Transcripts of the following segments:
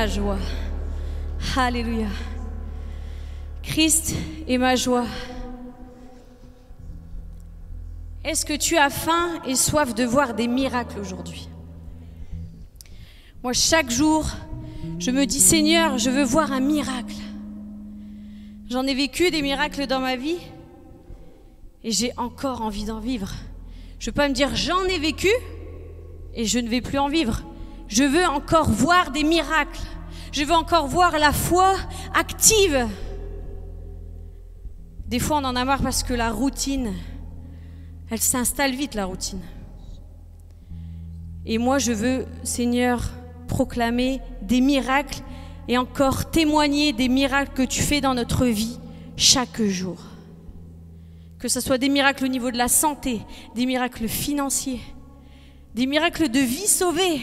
ma joie. Alléluia. Christ est ma joie. Est-ce que tu as faim et soif de voir des miracles aujourd'hui? Moi, chaque jour, je me dis, Seigneur, je veux voir un miracle. J'en ai vécu des miracles dans ma vie et j'ai encore envie d'en vivre. Je ne peux pas me dire, j'en ai vécu et je ne vais plus en vivre. Je veux encore voir des miracles. Je veux encore voir la foi active. Des fois, on en a marre parce que la routine, elle s'installe vite, la routine. Et moi, je veux, Seigneur, proclamer des miracles et encore témoigner des miracles que tu fais dans notre vie chaque jour. Que ce soit des miracles au niveau de la santé, des miracles financiers, des miracles de vie sauvée.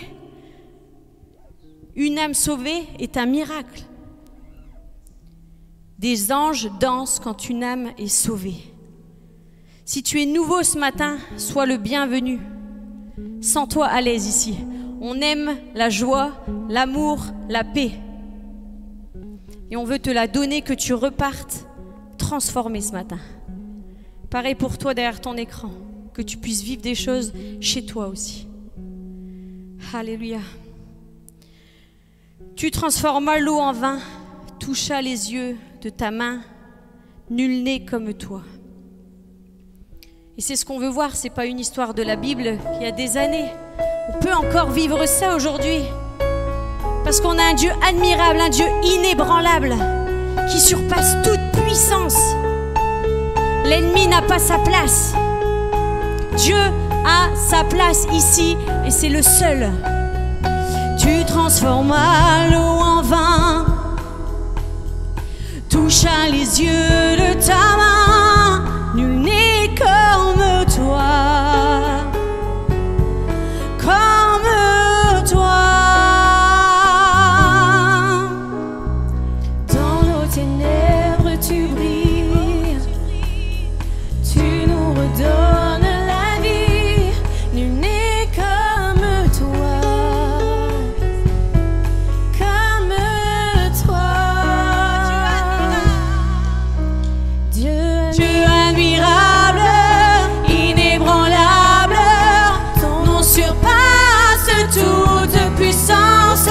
Une âme sauvée est un miracle. Des anges dansent quand une âme est sauvée. Si tu es nouveau ce matin, sois le bienvenu. Sens-toi à l'aise ici. On aime la joie, l'amour, la paix. Et on veut te la donner, que tu repartes transformé ce matin. Pareil pour toi derrière ton écran, que tu puisses vivre des choses chez toi aussi. Alléluia. Tu transformas l'eau en vin, toucha les yeux de ta main, nul n'est comme toi. Et c'est ce qu'on veut voir, c'est pas une histoire de la Bible qui a des années. On peut encore vivre ça aujourd'hui. Parce qu'on a un Dieu admirable, un Dieu inébranlable, qui surpasse toute puissance. L'ennemi n'a pas sa place. Dieu a sa place ici et c'est le seul. Tu transformas l'eau en vin, toucha les yeux de ta main, nul n'est comme toi, comme toi. Dans nos ténèbres tu brilles, tu nous redonnes la vie, nul n'est comme toi, comme toi. Dieu admirable, inébranlable, ton nom surpasse toute puissance.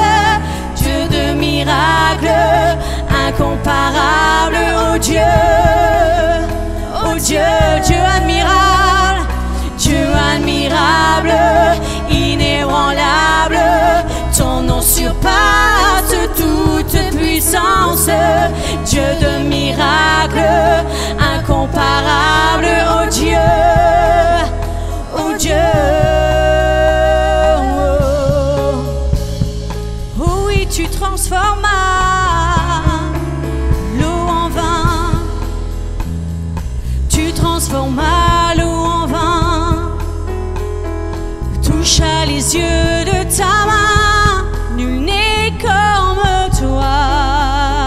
Dieu de miracles, incomparable, oh Dieu, Dieu admirable, inébranlable, ton nom surpasse toute puissance. Dieu de miracles, incomparable, oh Dieu, oh Dieu. Oh oui, tu transformas l'eau en vin, tu transformas l'eau en vin, toucha les yeux de ta main, nul n'est comme toi.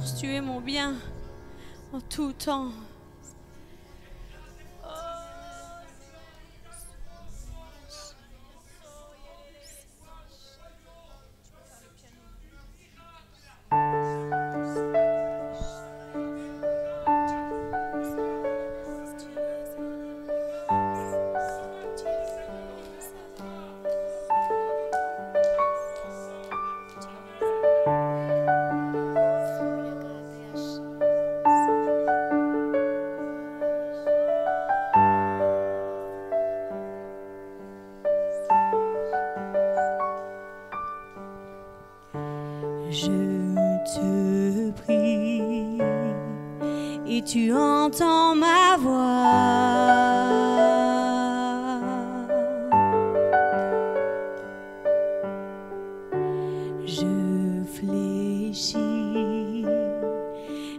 source, tu es mon bien en tout temps. Je te prie et tu entends ma voix. Je fléchis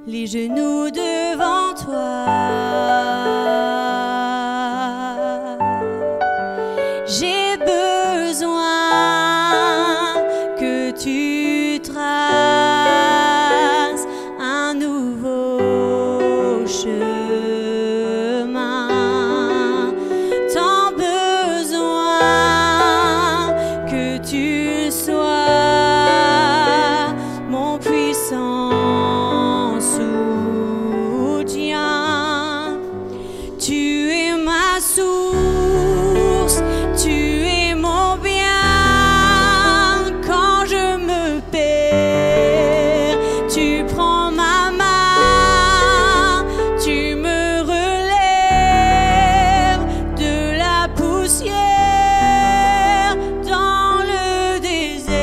les genoux devant toi. J'ai besoin que tu traces un nouveau chemin. Tant besoin que tu sois mon puissant soutien. Tu es ma source, tu es mon bien. Quand je me perds, tu prends ma main, tu me relèves de la poussière dans le désert.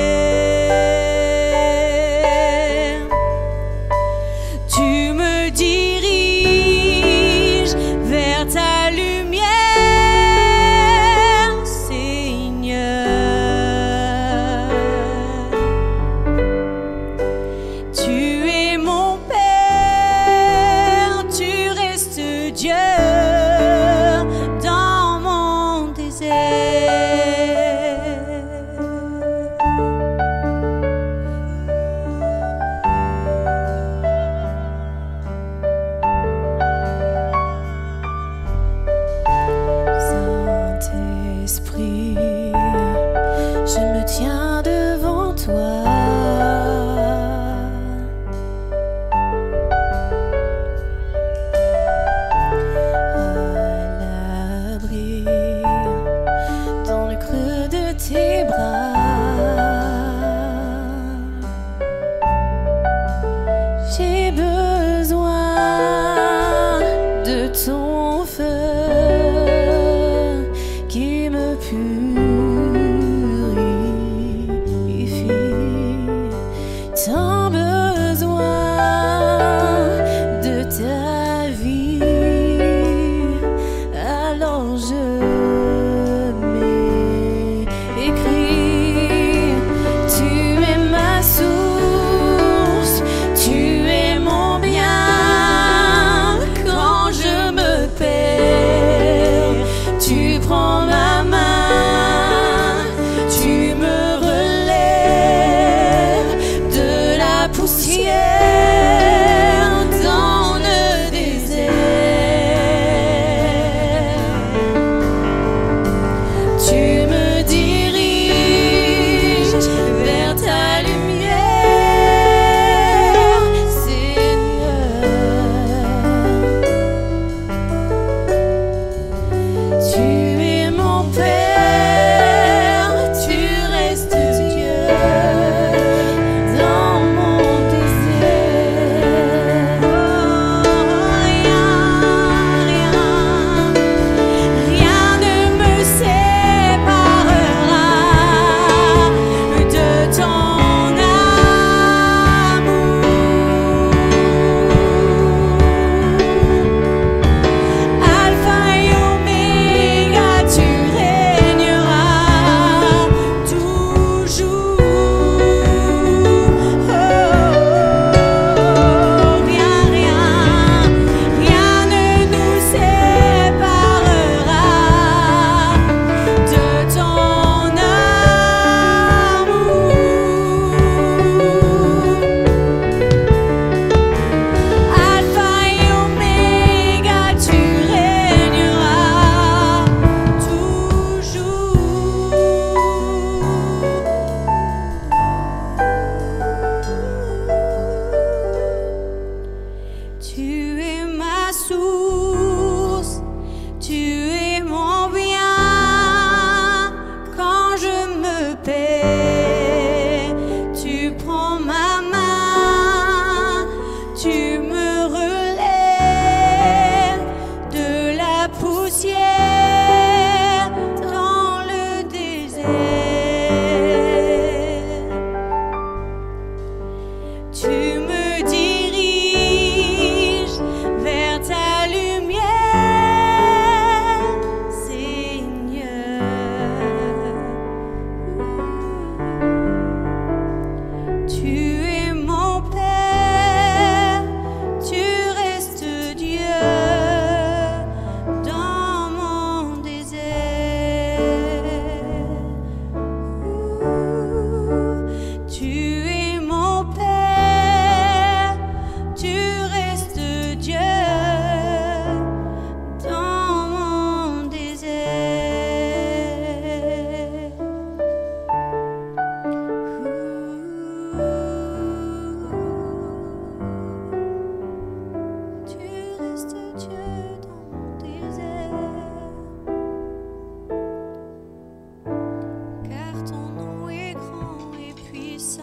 Tu me diriges vers ta lumière, Seigneur. Tu es mon Père, tu restes Dieu dans mon désert. Saint-Esprit, je me tiens devant toi. À l'abri, dans le creux de tes bras. J'ai besoin de ton feu qui me purifie. Tant besoin de ta vie, alors je m'écris. paix. Tu prends ma main, tu me relèves de la poussière dans le désert. Tu me diriges vers ta lumière, Seigneur. Tu es mon Père, tu restes Dieu dans mon désert. Tu es mon Père, tu restes Dieu dans mon désert. Tu restes Dieu dans mon désert, car ton nom est grand et puissant.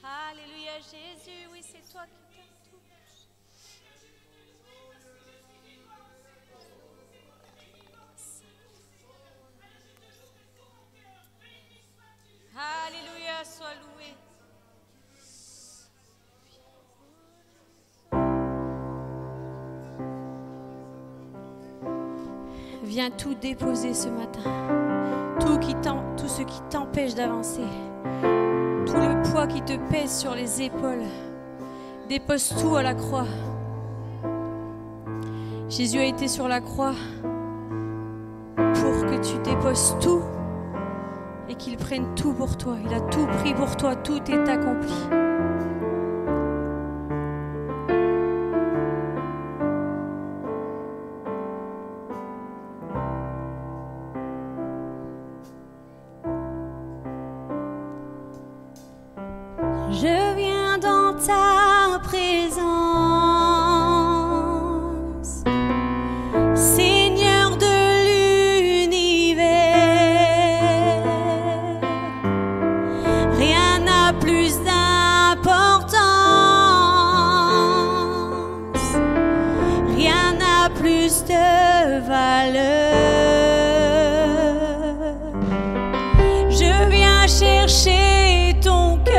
Alléluia Jésus, oui c'est toi qui t'as tout. Alléluia, sois loué. Viens tout déposer ce matin. Tout ce qui t'empêche d'avancer. Tout le poids qui te pèse sur les épaules. Dépose tout à la croix. Jésus a été sur la croix pour que tu déposes tout et qu'il prenne tout pour toi. Il a tout pris pour toi, tout est accompli. Je viens dans ta présence, Seigneur de l'univers. Rien n'a plus d'importance, rien n'a plus de valeur. Je viens chercher ton cœur.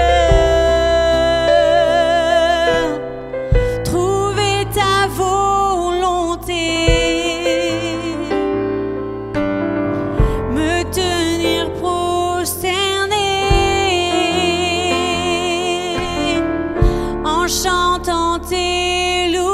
Chantant tes louanges.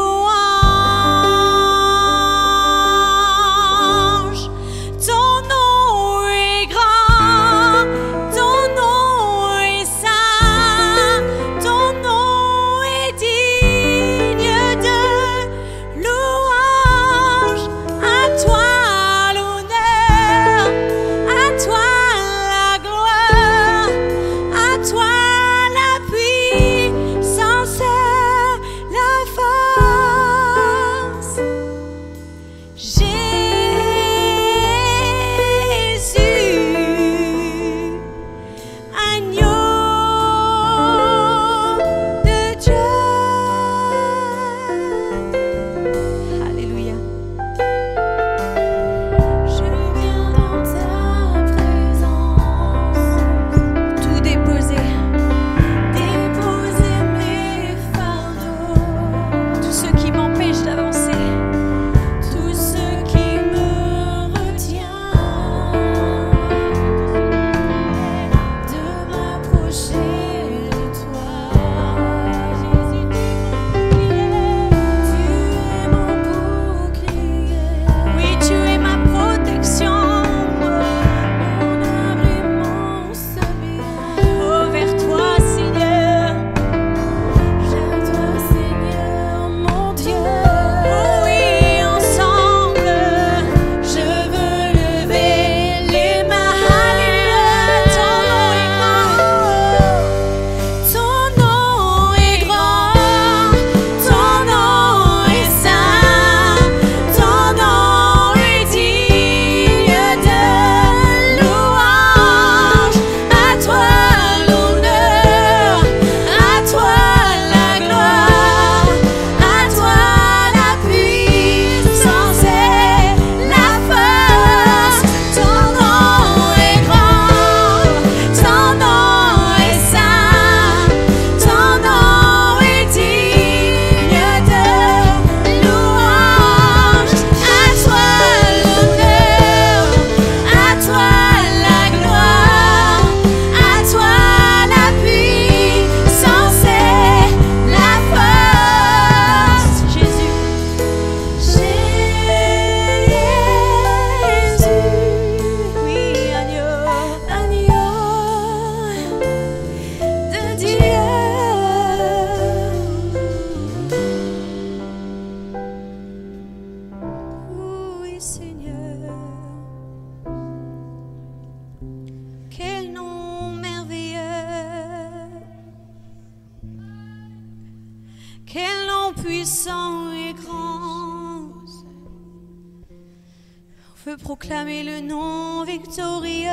veut proclamer le nom victorieux,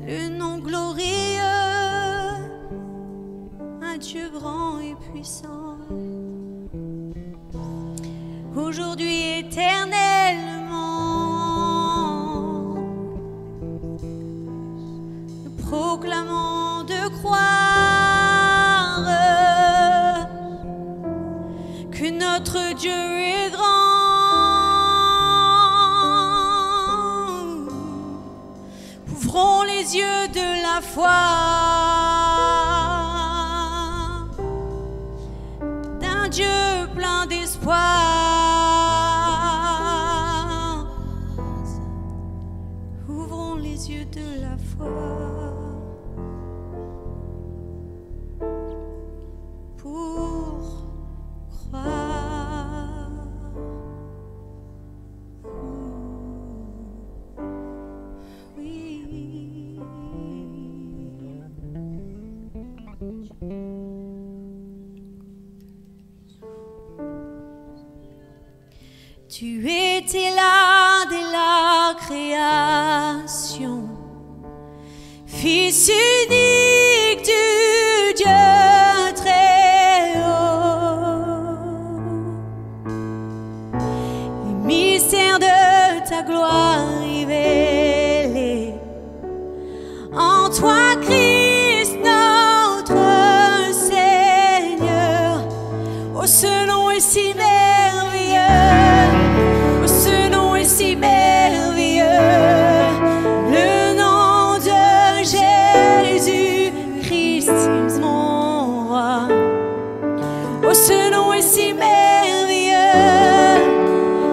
le nom glorieux, un Dieu grand et puissant. Aujourd'hui éternellement, nous proclamons de croire que notre Dieu est grand. Ouvrons les yeux de la foi d'un Dieu plein d'espoir. Ouvrons les yeux de la foi pour croire. Oui. Tu étais là dès la création, Fils unique du Dieu très haut. Les mystères de ta gloire révélés en toi, Christ notre Seigneur. Oh, ce nom est si merveilleux, oh, ce nom est si merveilleux, le nom de Jésus-Christ, mon roi. Oh, ce nom est si merveilleux,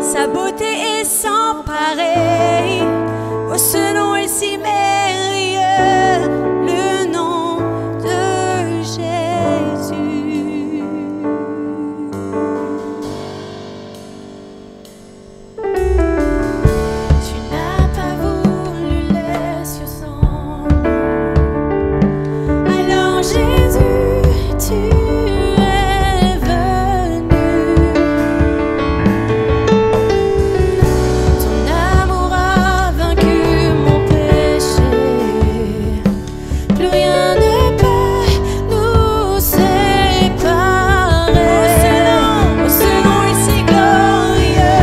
sa beauté est sans pareil. Oh, ce nom est si merveilleux, le nom de Jésus. Tu n'as pas voulu les cieux sans nous. Alors Jésus, tu es venu. Ton amour a vaincu mon péché. Plus rien ne peut nous séparer. Oh, ce nom est si glorieux.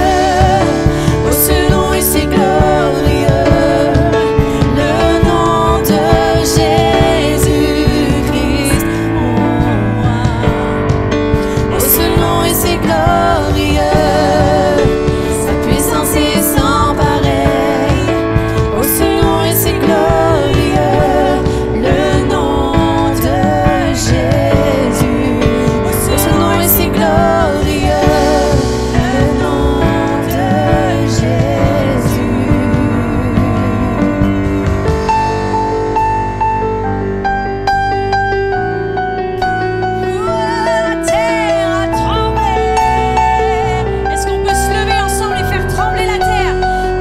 Oh, ce nom est si glorieux. Le nom de Jésus-Christ, mon roi. Oh, ce nom est si glorieux. Sa puissance est sans pareil. Oh, ce nom est si glorieux. Le nom de Jésus. Oh, ce nom est si glorieux. Le nom de Jésus. La terre a tremblé. Est-ce qu'on peut se lever ensemble et faire trembler la terre?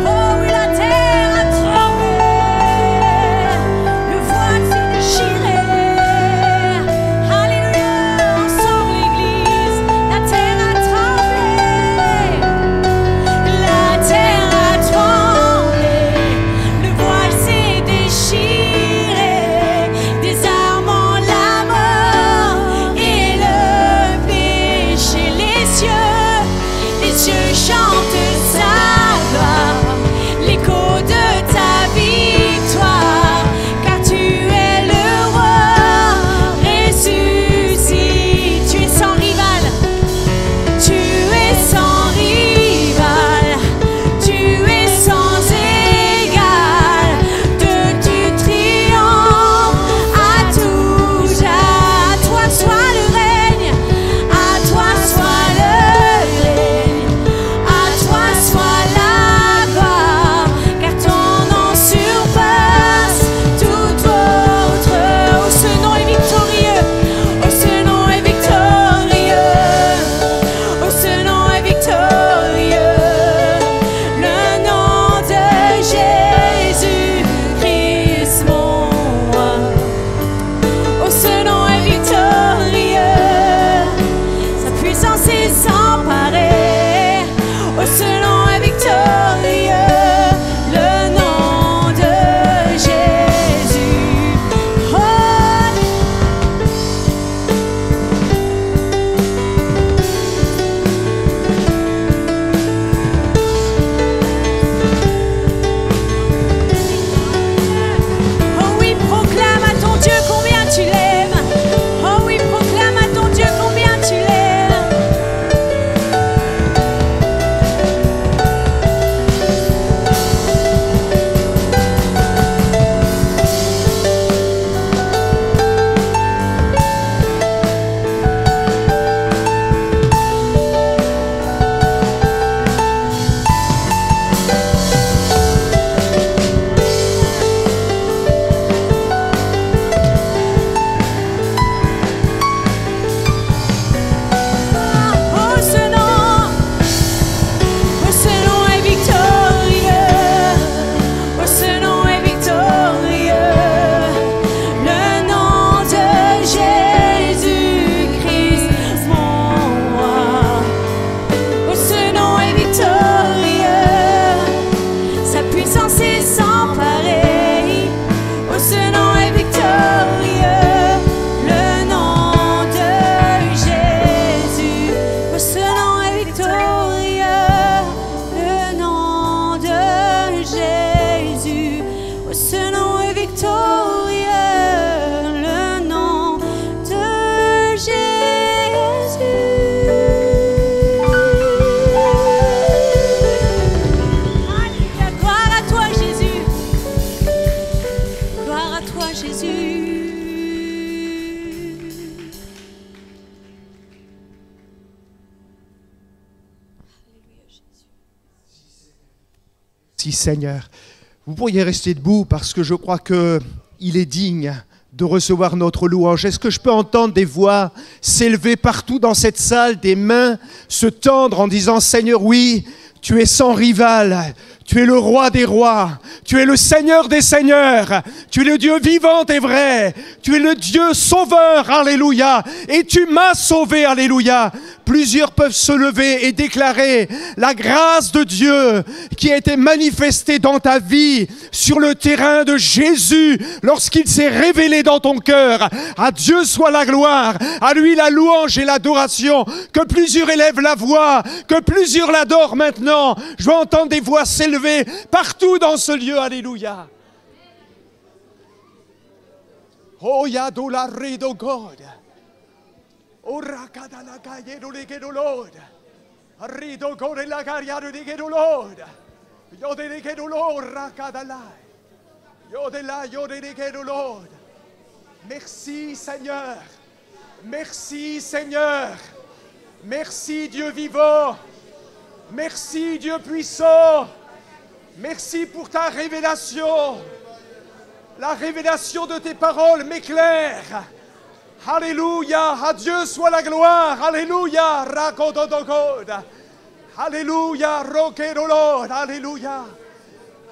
Oh oui, la terre a tremblé. Le voile s'est déchiré. Alléluia, ensemble l'église. La terre a tremblé. La terre a tremblé. Le voile s'est déchiré, désarmant la mort et le péché. Les cieux chantent sa gloire, l'écho de ta victoire, car tu es le roi ressuscité. Tu es sans rival, tu es sans rival, tu es sans égal. De tu triomphes à tout jamais. À toi soit le règne, à toi soit le règne, à toi victorieux, le nom de Jésus. Oh, ce nom est victorieux, le nom de Jésus. Alléluia, gloire à toi Jésus. Gloire à toi Jésus. Si Seigneur, vous pourriez rester debout parce que je crois qu'il est digne de recevoir notre louange. Est-ce que je peux entendre des voix s'élever partout dans cette salle, des mains se tendre en disant Seigneur, oui, tu es sans rival. Tu es le roi des rois, tu es le Seigneur des seigneurs, tu es le Dieu vivant et vrai, tu es le Dieu sauveur, alléluia, et tu m'as sauvé, alléluia. Plusieurs peuvent se lever et déclarer la grâce de Dieu qui a été manifestée dans ta vie sur le terrain de Jésus lorsqu'il s'est révélé dans ton cœur. À Dieu soit la gloire, à lui la louange et l'adoration, que plusieurs élèvent la voix, que plusieurs l'adorent maintenant. Je veux entendre des voix s'élever partout dans ce lieu, alléluia. Oh, yadola redo God. Oh, rakada la calle do legedo Lord. Rido God la caria do legedo Lord. Yo de legedo Lord, rakada la. Yo de legedo Lord. Merci Seigneur. Merci Seigneur. Merci Dieu vivant. Merci Dieu puissant. Merci pour ta révélation. La révélation de tes paroles m'éclaire. Alléluia. À Dieu soit la gloire. Alléluia. Rakododogod. Alléluia. Rokedolod. Alléluia.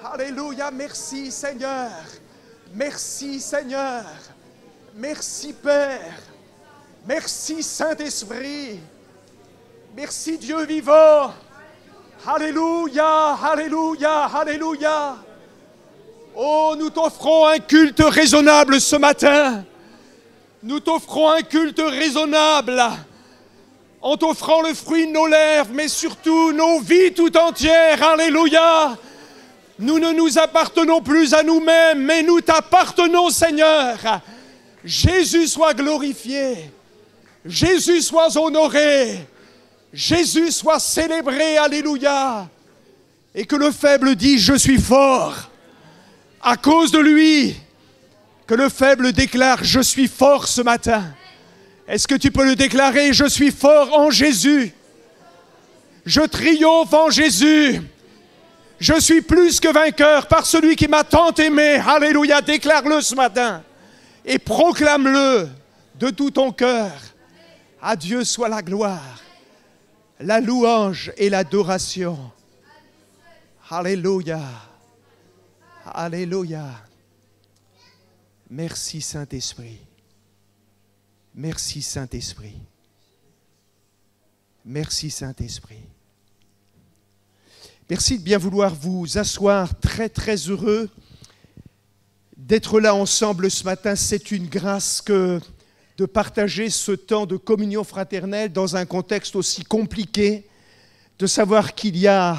Alléluia. Merci Seigneur. Merci Seigneur. Merci Père. Merci Saint-Esprit. Merci Dieu vivant. Alléluia, alléluia, alléluia. Oh, nous t'offrons un culte raisonnable ce matin. Nous t'offrons un culte raisonnable en t'offrant le fruit de nos lèvres, mais surtout nos vies tout entières. Alléluia. Nous ne nous appartenons plus à nous-mêmes, mais nous t'appartenons, Seigneur. Jésus soit glorifié. Jésus soit honoré. Jésus soit célébré, alléluia, et que le faible dise je suis fort à cause de lui, que le faible déclare je suis fort ce matin. Est-ce que tu peux le déclarer? Je suis fort en Jésus, je triomphe en Jésus, je suis plus que vainqueur par celui qui m'a tant aimé, alléluia. Déclare-le ce matin et proclame-le de tout ton cœur. À Dieu soit la gloire, la louange et l'adoration. Alléluia. Alléluia. Merci Saint-Esprit. Merci Saint-Esprit. Merci Saint-Esprit. Merci de bien vouloir vous asseoir. Très très heureux d'être là ensemble ce matin. C'est une grâce que de partager ce temps de communion fraternelle dans un contexte aussi compliqué, de savoir qu'il y a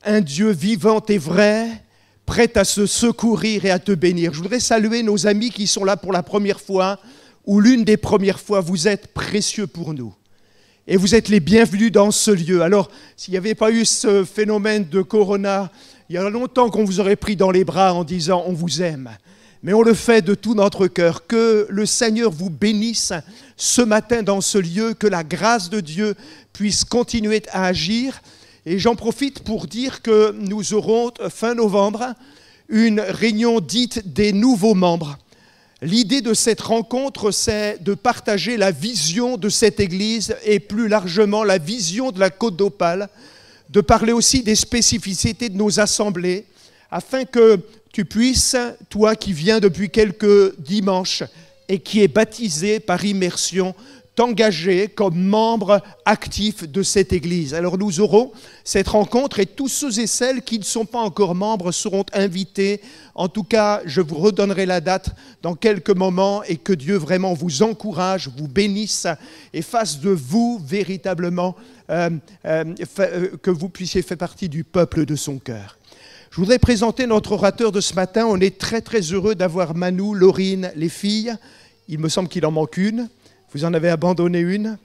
un Dieu vivant et vrai, prêt à se secourir et à te bénir. Je voudrais saluer nos amis qui sont là pour la première fois, ou l'une des premières fois. Vous êtes précieux pour nous. Et vous êtes les bienvenus dans ce lieu. Alors, s'il n'y avait pas eu ce phénomène de corona, il y a longtemps qu'on vous aurait pris dans les bras en disant « on vous aime ». Mais on le fait de tout notre cœur. Que le Seigneur vous bénisse ce matin dans ce lieu, que la grâce de Dieu puisse continuer à agir. Et j'en profite pour dire que nous aurons fin novembre une réunion dite des nouveaux membres. L'idée de cette rencontre, c'est de partager la vision de cette Église et plus largement la vision de la Côte d'Opale, de parler aussi des spécificités de nos assemblées, afin que tu puisses, toi qui viens depuis quelques dimanches et qui es baptisé par immersion, engagé comme membre actif de cette Église. Alors nous aurons cette rencontre et tous ceux et celles qui ne sont pas encore membres seront invités. En tout cas, je vous redonnerai la date dans quelques moments et que Dieu vraiment vous encourage, vous bénisse et fasse de vous véritablement que vous puissiez faire partie du peuple de son cœur. Je voudrais présenter notre orateur de ce matin. On est très très heureux d'avoir Manu, Laurine, les filles. Il me semble qu'il en manque une. Vous en avez abandonné une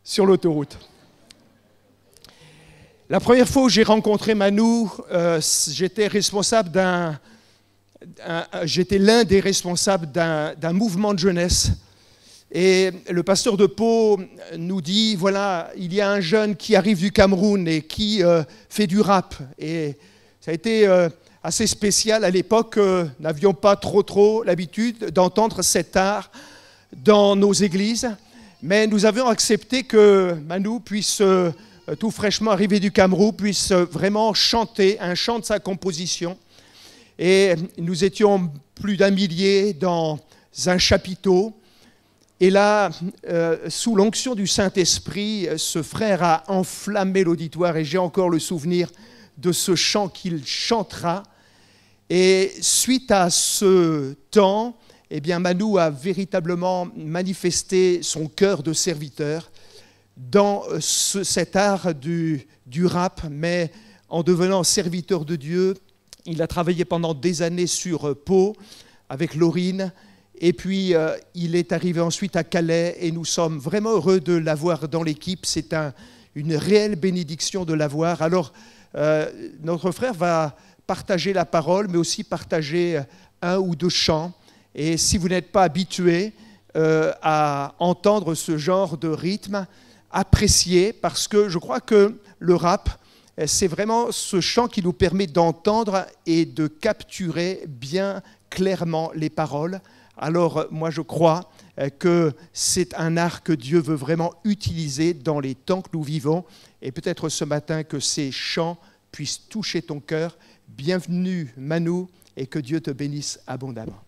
sur l'autoroute. La première fois où j'ai rencontré Manu, j'étais l'un des responsables d'un mouvement de jeunesse. Et le pasteur de Pau nous dit, voilà, il y a un jeune qui arrive du Cameroun et qui fait du rap. Et ça a été assez spécial à l'époque. N'avions pas trop l'habitude d'entendre cet art dans nos églises. Mais nous avions accepté que Manu puisse, tout fraîchement arrivé du Cameroun, puisse vraiment chanter un chant de sa composition. Et nous étions plus d'1 millier dans un chapiteau. Et là, sous l'onction du Saint-Esprit, ce frère a enflammé l'auditoire et j'ai encore le souvenir de ce chant qu'il chantera. Et suite à ce temps, eh bien, Manu a véritablement manifesté son cœur de serviteur dans cet art du rap, mais en devenant serviteur de Dieu. Il a travaillé pendant des années sur Pau avec Laurine. Et puis, il est arrivé ensuite à Calais et nous sommes vraiment heureux de l'avoir dans l'équipe. C'est une réelle bénédiction de l'avoir. Alors, notre frère va partager la parole, mais aussi partager 1 ou 2 chants. Et si vous n'êtes pas habitué à entendre ce genre de rythme, appréciez, parce que je crois que le rap, c'est vraiment ce chant qui nous permet d'entendre et de capturer bien clairement les paroles. Alors, moi, je crois que c'est un art que Dieu veut vraiment utiliser dans les temps que nous vivons. Et peut-être ce matin que ces chants puissent toucher ton cœur. Bienvenue, Manu, et que Dieu te bénisse abondamment.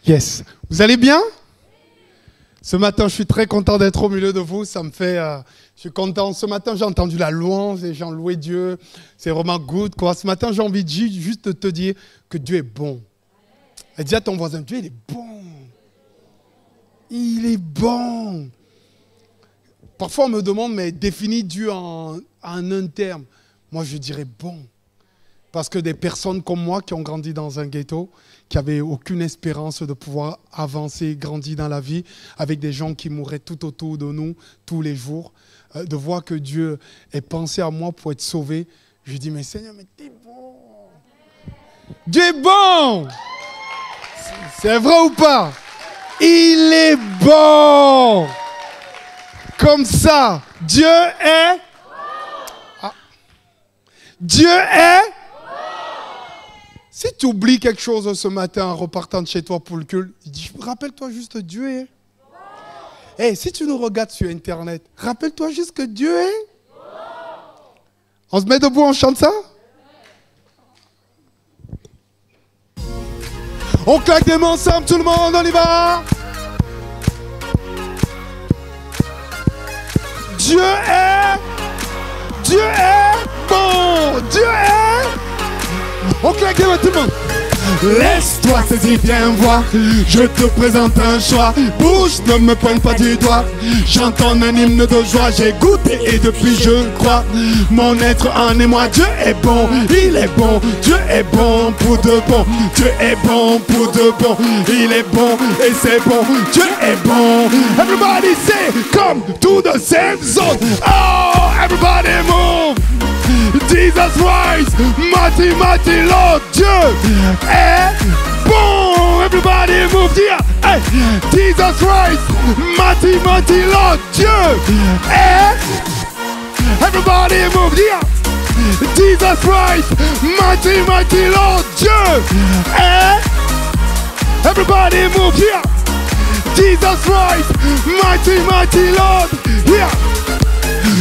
Yes. Vous allez bien? Ce matin, je suis très content d'être au milieu de vous. Ça me fait... je suis content. Ce matin, j'ai entendu la louange, les gens louaient Dieu. C'est vraiment good, quoi. Ce matin, j'ai envie de juste te dire que Dieu est bon. Et dis à ton voisin, Dieu, il est bon. Il est bon. Parfois, on me demande, mais définis Dieu en un terme. Moi, je dirais bon. Parce que des personnes comme moi qui ont grandi dans un ghetto, qui n'avaient aucune espérance de pouvoir avancer, grandir dans la vie, avec des gens qui mouraient tout autour de nous tous les jours, de voir que Dieu ait pensé à moi pour être sauvé, je dis, mais Seigneur, mais t'es bon. Dieu est bon. C'est vrai ou pas? Il est bon. Comme ça, Dieu est... Ah. Dieu est... Si tu oublies quelque chose ce matin en repartant de chez toi pour le culte, rappelle-toi juste Dieu est. Hey, si tu nous regardes sur Internet, rappelle-toi juste que Dieu est. On se met debout, on chante ça? On claque des mains ensemble, tout le monde, on y va! Dieu est bon! Dieu est... On claque les mains, tout le monde. Laisse-toi saisir, viens voir. Je te présente un choix. Bouge, ne me pointe pas du doigt. J'entends un hymne de joie. J'ai goûté et depuis je crois. Mon être en moi. Dieu est bon, il est bon. Dieu est bon pour de bon. Dieu est bon pour de bon. Il est bon et c'est bon. Dieu est bon. Everybody say, come to the same zone. Oh, everybody move. Jesus Christ, mighty, mighty Lord, Dieu est bon. Everybody move here. Hey. Jesus Christ, mighty, mighty Lord, Dieu est... Everybody move here. Jesus Christ, mighty, mighty Lord, Dieu est... Everybody move here. Jesus Christ, mighty, mighty Lord, here.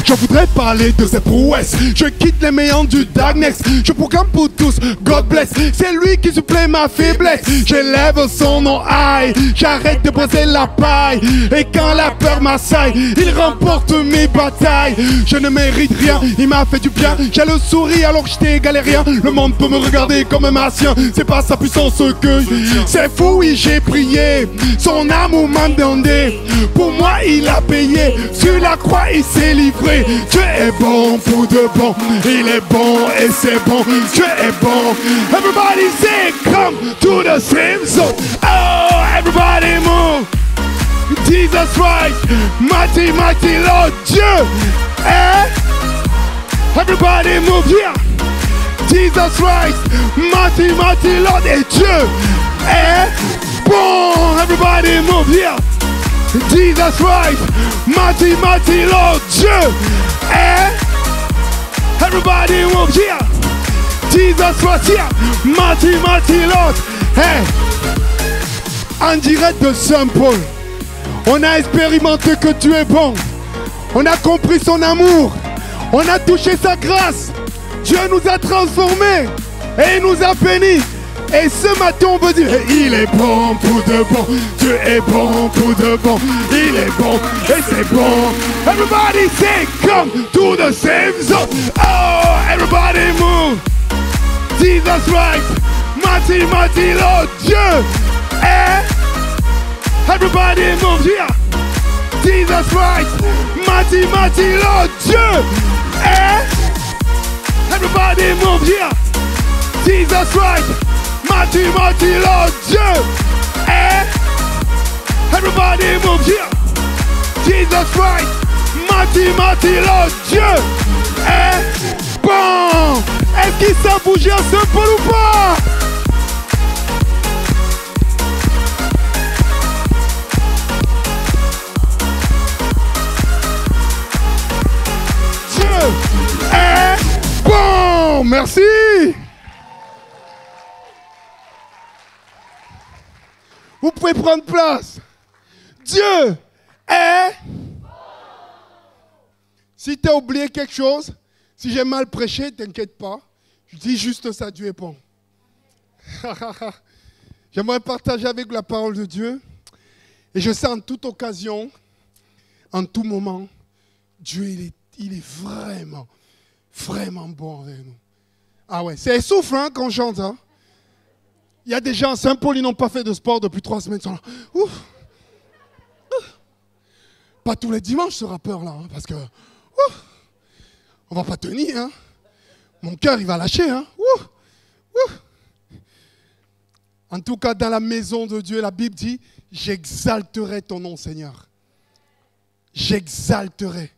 Je voudrais parler de ses prouesses. Je quitte les méandres du darkness. Je proclame pour tous, God bless. C'est lui qui supplée ma faiblesse. J'élève son nom, aïe. J'arrête de briser la paille. Et quand la peur m'assaille, il remporte mes batailles. Je ne mérite rien, il m'a fait du bien. J'ai le sourire alors que j'étais galérien. Le monde peut me regarder comme un martien. C'est pas sa puissance que c'est fou, oui j'ai prié. Son amour m'a demandé. Pour moi il a payé. Sur la croix il s'est livré. Dieu est bon pour de bon. Il est bon et c'est bon. Dieu est bon. Everybody say come to the same zone. Oh everybody move. Jesus Christ, mighty, mighty Lord, Dieu est. Everybody move here. Jesus Christ, mighty, mighty Lord, et Dieu est bon. Everybody move here. Jesus Christ, mighty, mighty Lord, Dieu est. Everybody move here. Jesus Christ here, mighty, mighty Lord. Hey. En direct de Saint-Paul. On a expérimenté que Dieu est bon. On a compris son amour. On a touché sa grâce. Dieu nous a transformés et il nous a bénis. Et ce matin on veut dire, il est bon pour de bon. Dieu est bon pour de bon. Il est bon et c'est bon. Everybody say come to the same zone. Oh, everybody move. Jesus Christ, mighty, mighty Lord, Dieu est. Everybody move here. Jesus Christ, mighty, mighty Lord, Dieu est. Everybody move here. Jesus Christ, mighty, mighty Lord, Dieu est. Everybody move here. Jesus Christ, mighty, mighty Lord, Dieu est bon. Est-ce qu'il s'est bougé à Saint-Paul ou pas? Bon, merci. Vous pouvez prendre place. Dieu est. Si tu as oublié quelque chose, si j'ai mal prêché, t'inquiète pas. Je dis juste ça, Dieu est bon. J'aimerais partager avec vous la parole de Dieu. Et je sais en toute occasion, en tout moment, Dieu il est vraiment, vraiment bon avec nous. Ah ouais, c'est souffrant quand on chante. Hein? Il y a des gens à Saint-Paul, ils n'ont pas fait de sport depuis 3 semaines. Ils sont là. Ouf, ouf. Pas tous les dimanches ce rappeur-là, hein, parce que ouf, on va pas tenir. Hein. Mon cœur, il va lâcher. Hein. Ouf, ouf. En tout cas, dans la maison de Dieu, la Bible dit, j'exalterai ton nom, Seigneur. J'exalterai.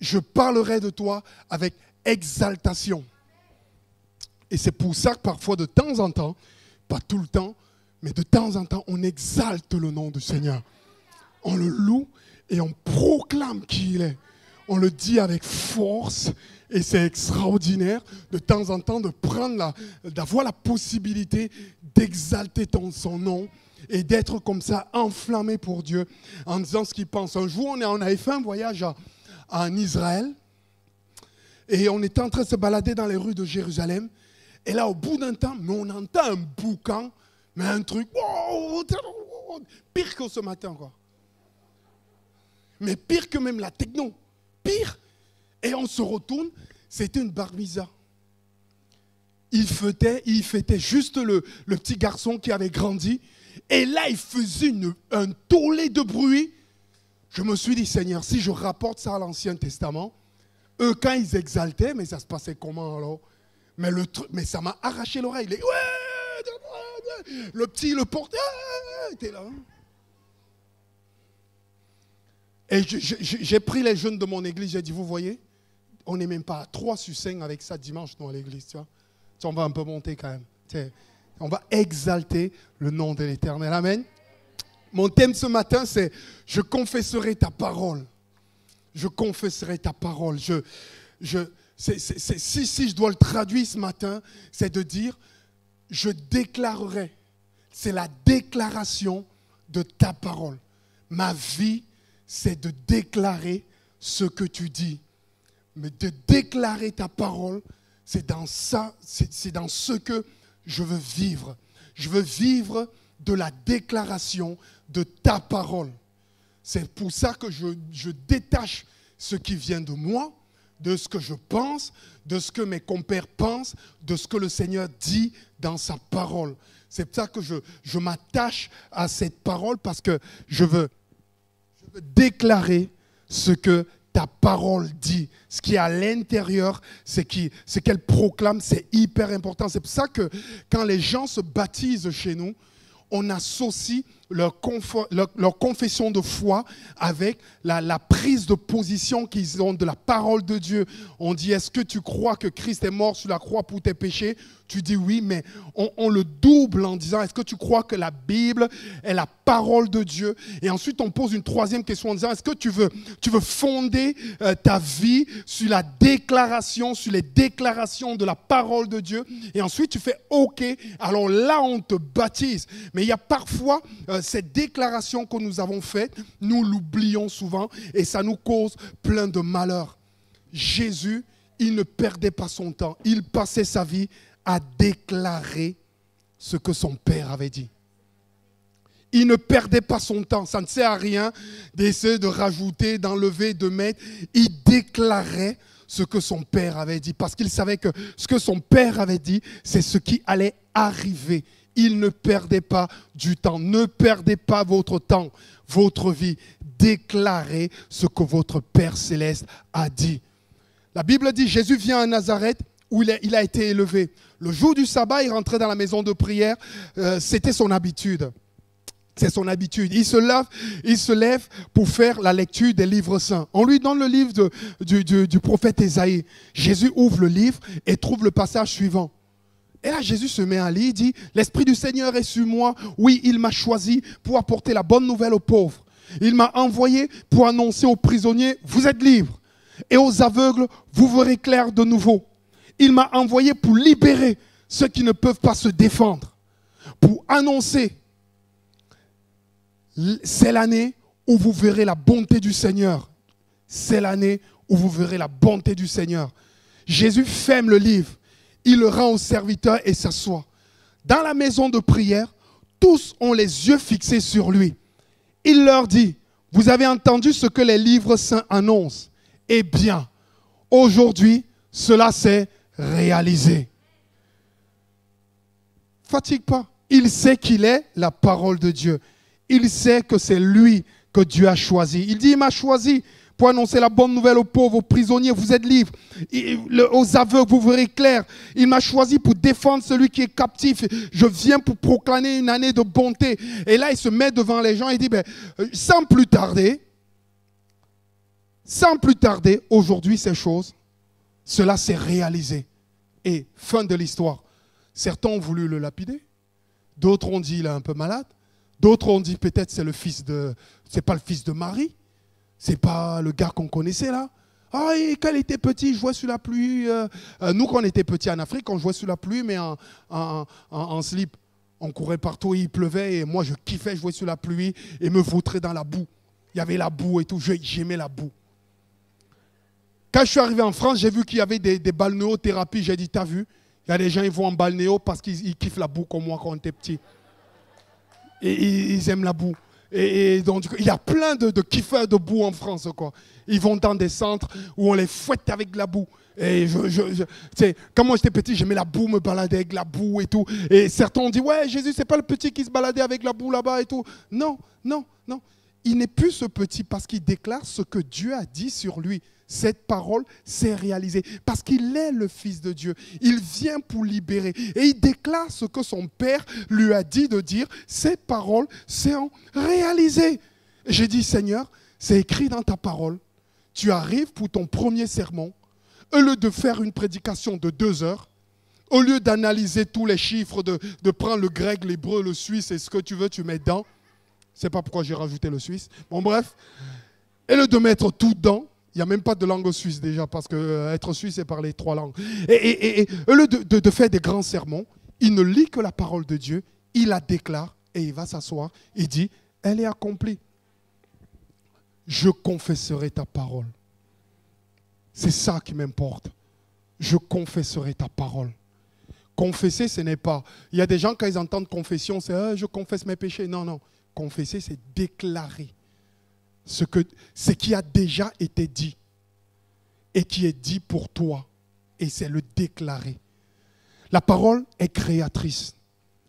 Je parlerai de toi avec exaltation. Et c'est pour ça que parfois, de temps en temps, pas tout le temps, mais de temps en temps, on exalte le nom du Seigneur. On le loue et on proclame qui il est. On le dit avec force et c'est extraordinaire de temps en temps de prendre d'avoir la possibilité d'exalter son nom et d'être comme ça enflammé pour Dieu en disant ce qu'il pense. Un jour, on avait fait un voyage en Israël et on était en train de se balader dans les rues de Jérusalem et là au bout d'un temps, mais on entend un boucan, mais un truc pire que ce matin quoi. Mais pire que même la techno, pire. Et on se retourne, c'était une bar mitzvah. Il fêtait juste le petit garçon qui avait grandi et là il faisait un tollé de bruit. Je me suis dit, Seigneur, si je rapporte ça à l'Ancien Testament, eux, quand ils exaltaient, mais ça se passait comment alors? Mais ça m'a arraché l'oreille. Le petit, le porte, était là. Et j'ai pris les jeunes de mon église, j'ai dit, vous voyez, on n'est même pas à 3 sur 5 avec ça dimanche dans l'église, tu vois. On va un peu monter quand même. On va exalter le nom de l'Éternel. Amen. Mon thème ce matin, c'est « Je confesserai ta parole ». Je confesserai ta parole. Si je dois le traduire ce matin, c'est de dire « Je déclarerai ». C'est la déclaration de ta parole. Ma vie, c'est de déclarer ce que tu dis. mais de déclarer ta parole, c'est dans ça, c'est dans ce que je veux vivre. Je veux vivre de la déclaration de ta parole. C'est pour ça que je détache ce qui vient de moi, de ce que je pense, de ce que mes compères pensent, de ce que le Seigneur dit dans sa parole. C'est pour ça que je m'attache à cette parole parce que je veux déclarer ce que ta parole dit. Ce qui est à l'intérieur, ce qu'elle proclame, c'est hyper important. C'est pour ça que quand les gens se baptisent chez nous, on associe leur confession de foi avec la prise de position qu'ils ont de la parole de Dieu. On dit, est-ce que tu crois que Christ est mort sur la croix pour tes péchés? Tu dis oui, mais on le double en disant, est-ce que tu crois que la Bible est la parole de Dieu? Et ensuite, on pose une troisième question en disant, est-ce que tu veux fonder ta vie sur la déclaration, sur les déclarations de la parole de Dieu? Et ensuite, tu fais OK, alors là, on te baptise. Mais il y a parfois cette déclaration que nous avons faite, nous l'oublions souvent et ça nous cause plein de malheurs. Jésus, il ne perdait pas son temps. Il passait sa vie à déclarer ce que son Père avait dit. Il ne perdait pas son temps. Ça ne sert à rien d'essayer de rajouter, d'enlever, de mettre. Il déclarait ce que son Père avait dit. Parce qu'il savait que ce que son Père avait dit, c'est ce qui allait arriver. Il ne perdait pas du temps. Ne perdez pas votre temps, votre vie. Déclarez ce que votre Père céleste a dit. La Bible dit, Jésus vient à Nazareth où il a été élevé. Le jour du sabbat, il rentrait dans la maison de prière. C'était son habitude. C'est son habitude. Il se lève pour faire la lecture des livres saints. On lui donne le livre du prophète Ésaïe. Jésus ouvre le livre et trouve le passage suivant. Et là, Jésus se met à lire, il dit, « L'Esprit du Seigneur est sur moi. Oui, il m'a choisi pour apporter la bonne nouvelle aux pauvres. Il m'a envoyé pour annoncer aux prisonniers, vous êtes libres. Et aux aveugles, vous verrez clair de nouveau. Il m'a envoyé pour libérer ceux qui ne peuvent pas se défendre. Pour annoncer, c'est l'année où vous verrez la bonté du Seigneur. C'est l'année où vous verrez la bonté du Seigneur. » Jésus ferme le livre. Il le rend au serviteur et s'assoit. Dans la maison de prière, tous ont les yeux fixés sur lui. Il leur dit, vous avez entendu ce que les livres saints annoncent. Eh bien, aujourd'hui, cela s'est réalisé. Fatigue pas. Il sait qu'il est la parole de Dieu. Il sait que c'est lui que Dieu a choisi. Il dit, il m'a choisi pour annoncer la bonne nouvelle aux pauvres, aux prisonniers, vous êtes libres. Aux aveugles, vous verrez clair. Il m'a choisi pour défendre celui qui est captif. Je viens pour proclamer une année de bonté. Et là, il se met devant les gens et dit, sans plus tarder, aujourd'hui, ces choses, cela s'est réalisé. Et fin de l'histoire. Certains ont voulu le lapider. D'autres ont dit, il est un peu malade. D'autres ont dit, peut-être c'est pas le fils de Marie. C'est pas le gars qu'on connaissait là. Ah, et quand il était petit, je jouais sous la pluie. Nous, quand on était petits en Afrique, on jouait sous la pluie, mais en slip. On courait partout, il pleuvait, et moi, je kiffais jouer sous la pluie et me vautrer dans la boue. Il y avait la boue et tout, j'aimais la boue. Quand je suis arrivé en France, j'ai vu qu'il y avait des balnéothérapies. J'ai dit, t'as vu? Il y a des gens qui vont en balnéo parce qu'ils kiffent la boue comme moi quand on était petit. Et ils aiment la boue. Et donc, il y a plein de kiffeurs de boue en France, quoi. Ils vont dans des centres où on les fouette avec de la boue. Et quand moi j'étais petit, j'aimais la boue, me balader avec la boue et tout. Et certains ont dit, ouais, Jésus, c'est pas le petit qui se baladait avec la boue là-bas et tout. Non, non, non. Il n'est plus ce petit parce qu'il déclare ce que Dieu a dit sur lui. Cette parole s'est réalisée parce qu'il est le Fils de Dieu. Il vient pour libérer et il déclare ce que son Père lui a dit de dire. Cette parole s'est réalisée. J'ai dit, Seigneur, c'est écrit dans ta parole. Tu arrives pour ton premier sermon. Au lieu de faire une prédication de 2 heures, au lieu d'analyser tous les chiffres, de prendre le grec, l'hébreu, le suisse et ce que tu veux, tu mets dedans. Je ne sais pas pourquoi j'ai rajouté le suisse. Bon, bref. Et au lieu de mettre tout dedans, il n'y a même pas de langue suisse déjà, parce que être suisse, c'est parler 3 langues. Et au lieu de faire des grands sermons, il ne lit que la parole de Dieu, il la déclare et il va s'asseoir. Il dit, elle est accomplie. Je confesserai ta parole. C'est ça qui m'importe. Je confesserai ta parole. Confesser, ce n'est pas... Il y a des gens, quand ils entendent confession, c'est je confesse mes péchés. Non, non. Confesser, c'est déclarer ce qui a déjà été dit et qui est dit pour toi. Et c'est le déclarer. La parole est créatrice.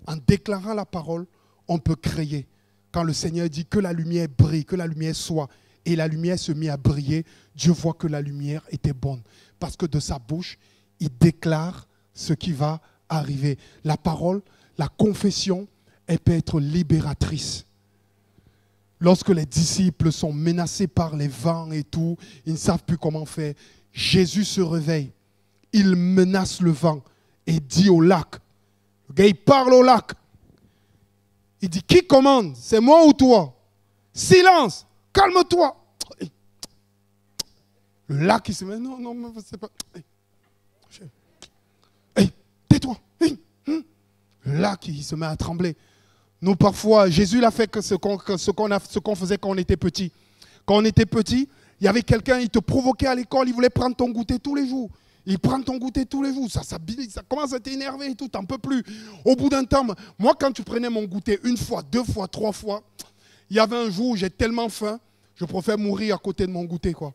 En déclarant la parole, on peut créer. Quand le Seigneur dit que la lumière brille, que la lumière soit, et la lumière se mit à briller, Dieu voit que la lumière était bonne. Parce que de sa bouche, il déclare ce qui va arriver. La parole, la confession, elle peut être libératrice. Lorsque les disciples sont menacés par les vents et tout, ils ne savent plus comment faire. Jésus se réveille, il menace le vent et dit au lac, le gars il parle au lac, il dit qui commande, c'est moi ou toi? Silence, calme-toi. Le lac il se met, non, c'est pas. Tais-toi. Le lac il se met à trembler. Nous, parfois, Jésus l'a fait que ce qu'on faisait quand on était petit. Quand on était petit, il y avait quelqu'un, il te provoquait à l'école, il voulait prendre ton goûter tous les jours. Il prend ton goûter tous les jours. Ça commence à t'énerver et tout, t'en peux plus. Au bout d'un temps, moi, quand tu prenais mon goûter une fois, 2 fois, 3 fois, il y avait un jour où j'ai tellement faim, je préfère mourir à côté de mon goûter, quoi.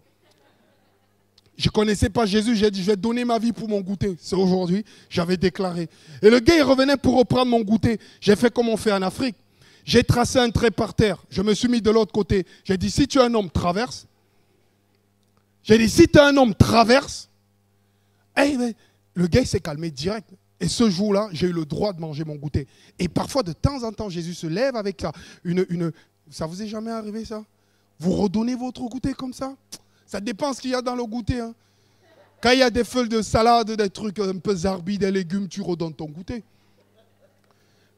Je ne connaissais pas Jésus, j'ai dit, je vais donner ma vie pour mon goûter. C'est aujourd'hui, j'avais déclaré. Et le gars, il revenait pour reprendre mon goûter. J'ai fait comme on fait en Afrique. J'ai tracé un trait par terre. Je me suis mis de l'autre côté. J'ai dit, si tu es un homme, traverse. J'ai dit, si tu es un homme, traverse. Et le gars, il s'est calmé direct. Et ce jour-là, j'ai eu le droit de manger mon goûter. Et parfois, de temps en temps, Jésus se lève avec ça. Ça vous est jamais arrivé, ça? Vous redonnez votre goûter comme ça? Ça dépend ce qu'il y a dans le goûter. Hein. Quand il y a des feuilles de salade, des trucs un peu zarbi, des légumes, tu redonnes ton goûter.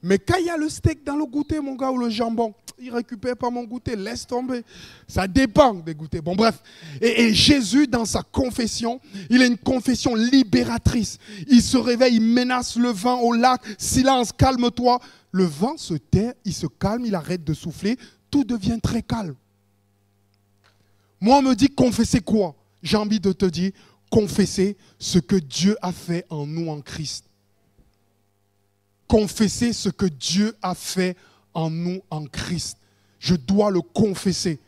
Mais quand il y a le steak dans le goûter, mon gars, ou le jambon, il ne récupère pas mon goûter, laisse tomber. Ça dépend des goûters. Bon, bref. Et Jésus, dans sa confession, il a une confession libératrice. Il se réveille, il menace le vent au lac. Silence, calme-toi. Le vent se tait, il se calme, il arrête de souffler. Tout devient très calme. Moi, on me dit confesser quoi? J'ai envie de te dire, confesser ce que Dieu a fait en nous en Christ. Confesser ce que Dieu a fait en nous en Christ. Je dois le confesser.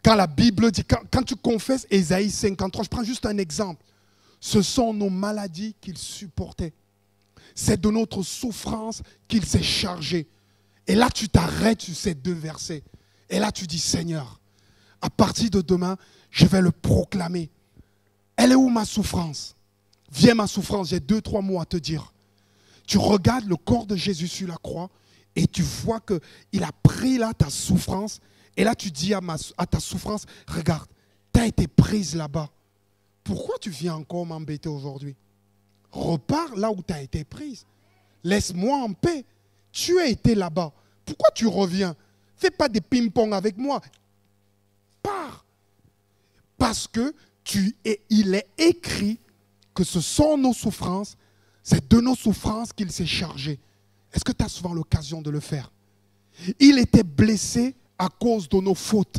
Quand la Bible dit, quand tu confesses Ésaïe 53, je prends juste un exemple. Ce sont nos maladies qu'il supportait. C'est de notre souffrance qu'il s'est chargé. Et là, tu t'arrêtes sur ces 2 versets. Et là, tu dis, Seigneur, à partir de demain, je vais le proclamer. Elle est où ma souffrance? Viens ma souffrance, j'ai 2-3 mots à te dire. Tu regardes le corps de Jésus sur la croix et tu vois qu'il a pris là ta souffrance. Et là tu dis à ta souffrance, regarde, tu as été prise là-bas. Pourquoi tu viens encore m'embêter aujourd'hui? Repars là où tu as été prise. Laisse-moi en paix. Tu as été là-bas. Pourquoi tu reviens? Fais pas des ping-pong avec moi. Pars. Parce que il est écrit que ce sont nos souffrances, c'est de nos souffrances qu'il s'est chargé. Est-ce que tu as souvent l'occasion de le faire? Il était blessé à cause de nos fautes.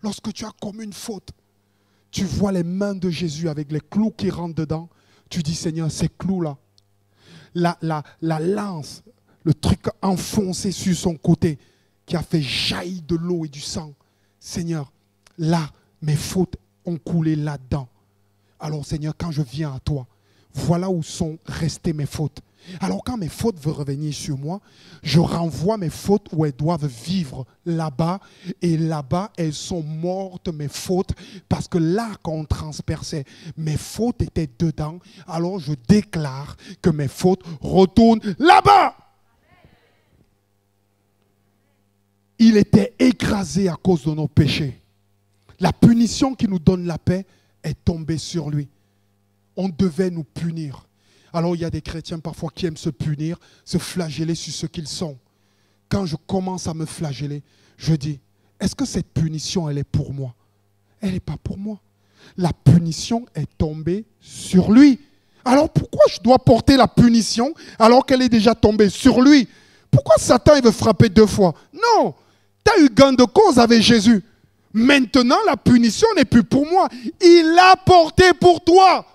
Lorsque tu as commis une faute, tu vois les mains de Jésus avec les clous qui rentrent dedans. Tu dis, Seigneur, ces clous-là, la lance, le truc enfoncé sur son côté qui a fait jaillir de l'eau et du sang. Seigneur, là, mes fautes ont coulé là-dedans. Alors Seigneur, quand je viens à toi, voilà où sont restées mes fautes. Alors quand mes fautes veulent revenir sur moi, je renvoie mes fautes où elles doivent vivre là-bas. Et là-bas, elles sont mortes, mes fautes. Parce que là, quand on transperçait, mes fautes étaient dedans. Alors je déclare que mes fautes retournent là-bas. Il était écrasé à cause de nos péchés. La punition qui nous donne la paix est tombée sur lui. On devait nous punir. Alors il y a des chrétiens parfois qui aiment se punir, se flageller sur ce qu'ils sont. Quand je commence à me flageller, je dis, est-ce que cette punition, elle est pour moi? Elle n'est pas pour moi. La punition est tombée sur lui. Alors pourquoi je dois porter la punition alors qu'elle est déjà tombée sur lui? Pourquoi Satan il veut frapper 2 fois? Non, tu as eu gain de cause avec Jésus. Maintenant, la punition n'est plus pour moi. Il l'a porté pour toi.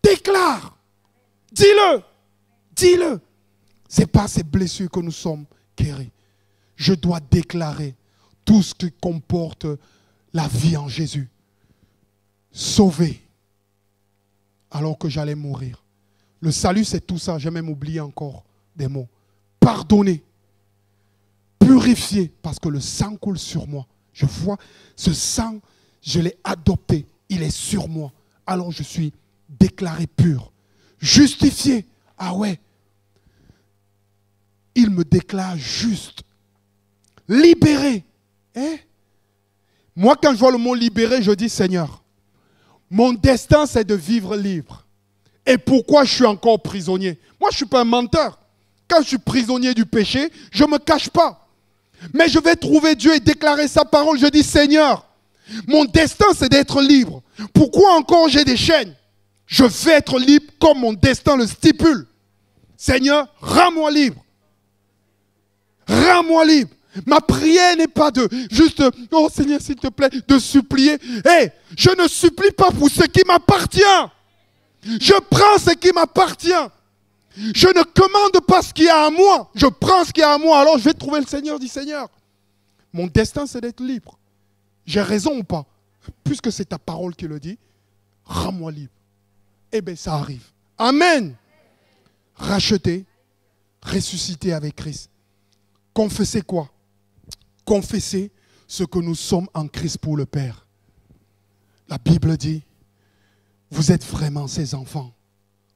Déclare. Dis-le. Dis-le. Ce n'est pas ces blessures que nous sommes guéris. Je dois déclarer tout ce qui comporte la vie en Jésus. Sauvé alors que j'allais mourir. Le salut, c'est tout ça. J'ai même oublié encore des mots. Pardonner. Purifier parce que le sang coule sur moi. Je vois ce sang, je l'ai adopté. Il est sur moi. Alors je suis déclaré pur. Justifié. Ah ouais. Il me déclare juste. Libéré. Hein? Moi, quand je vois le mot libéré, je dis Seigneur, mon destin, c'est de vivre libre. Et pourquoi je suis encore prisonnier? Moi, je ne suis pas un menteur. Quand je suis prisonnier du péché, je ne me cache pas. Mais je vais trouver Dieu et déclarer sa parole. Je dis Seigneur, mon destin, c'est d'être libre. Pourquoi encore j'ai des chaînes? Je vais être libre comme mon destin le stipule. Seigneur, rends-moi libre. Rends-moi libre. Ma prière n'est pas de juste, oh Seigneur, s'il te plaît, de supplier. Hey, je ne supplie pas pour ce qui m'appartient. Je prends ce qui m'appartient. Je ne commande pas ce qui est à moi. Je prends ce qui est à moi. Alors je vais trouver le Seigneur, dit Seigneur. Mon destin, c'est d'être libre. J'ai raison ou pas? Puisque c'est ta parole qui le dit, rends-moi libre. Eh bien, ça arrive. Amen. Racheter, ressusciter avec Christ. Confesser quoi? Confesser ce que nous sommes en Christ pour le Père. La Bible dit, vous êtes vraiment ses enfants.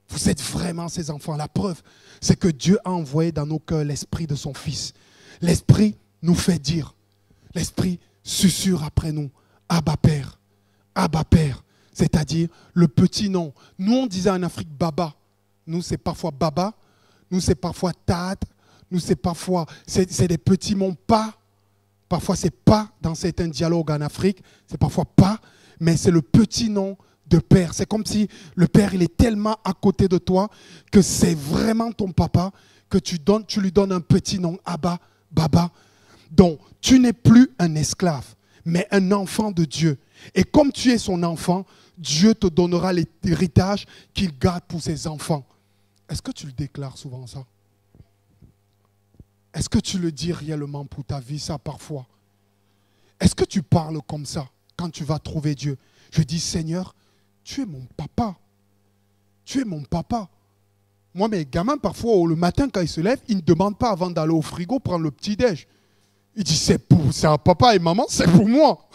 Vous êtes vraiment ses enfants. La preuve, c'est que Dieu a envoyé dans nos cœurs l'esprit de son Fils. L'esprit nous fait dire. L'esprit susurre après nous. Abba Père. Abba Père. C'est-à-dire le petit nom. Nous, on disait en Afrique Baba. Nous, c'est parfois Baba. Nous, c'est parfois Tad. Nous, c'est parfois, c'est des petits mots pas. Parfois, c'est pas dans certains dialogues en Afrique. C'est parfois pas. Mais c'est le petit nom de père. C'est comme si le père, il est tellement à côté de toi que c'est vraiment ton papa que tu lui donnes un petit nom. Abba, Baba. Donc, tu n'es plus un esclave, mais un enfant de Dieu. Et comme tu es son enfant, Dieu te donnera l'héritage qu'il garde pour ses enfants. Est-ce que tu le déclares souvent ça? Est-ce que tu le dis réellement pour ta vie, ça, parfois? Est-ce que tu parles comme ça quand tu vas trouver Dieu? Je dis, Seigneur, tu es mon papa. Tu es mon papa. Moi, mes gamins, parfois, le matin, quand ils se lèvent, ils ne demandent pas avant d'aller au frigo prendre le petit-déj. Ils disent, c'est à papa et maman, c'est pour moi.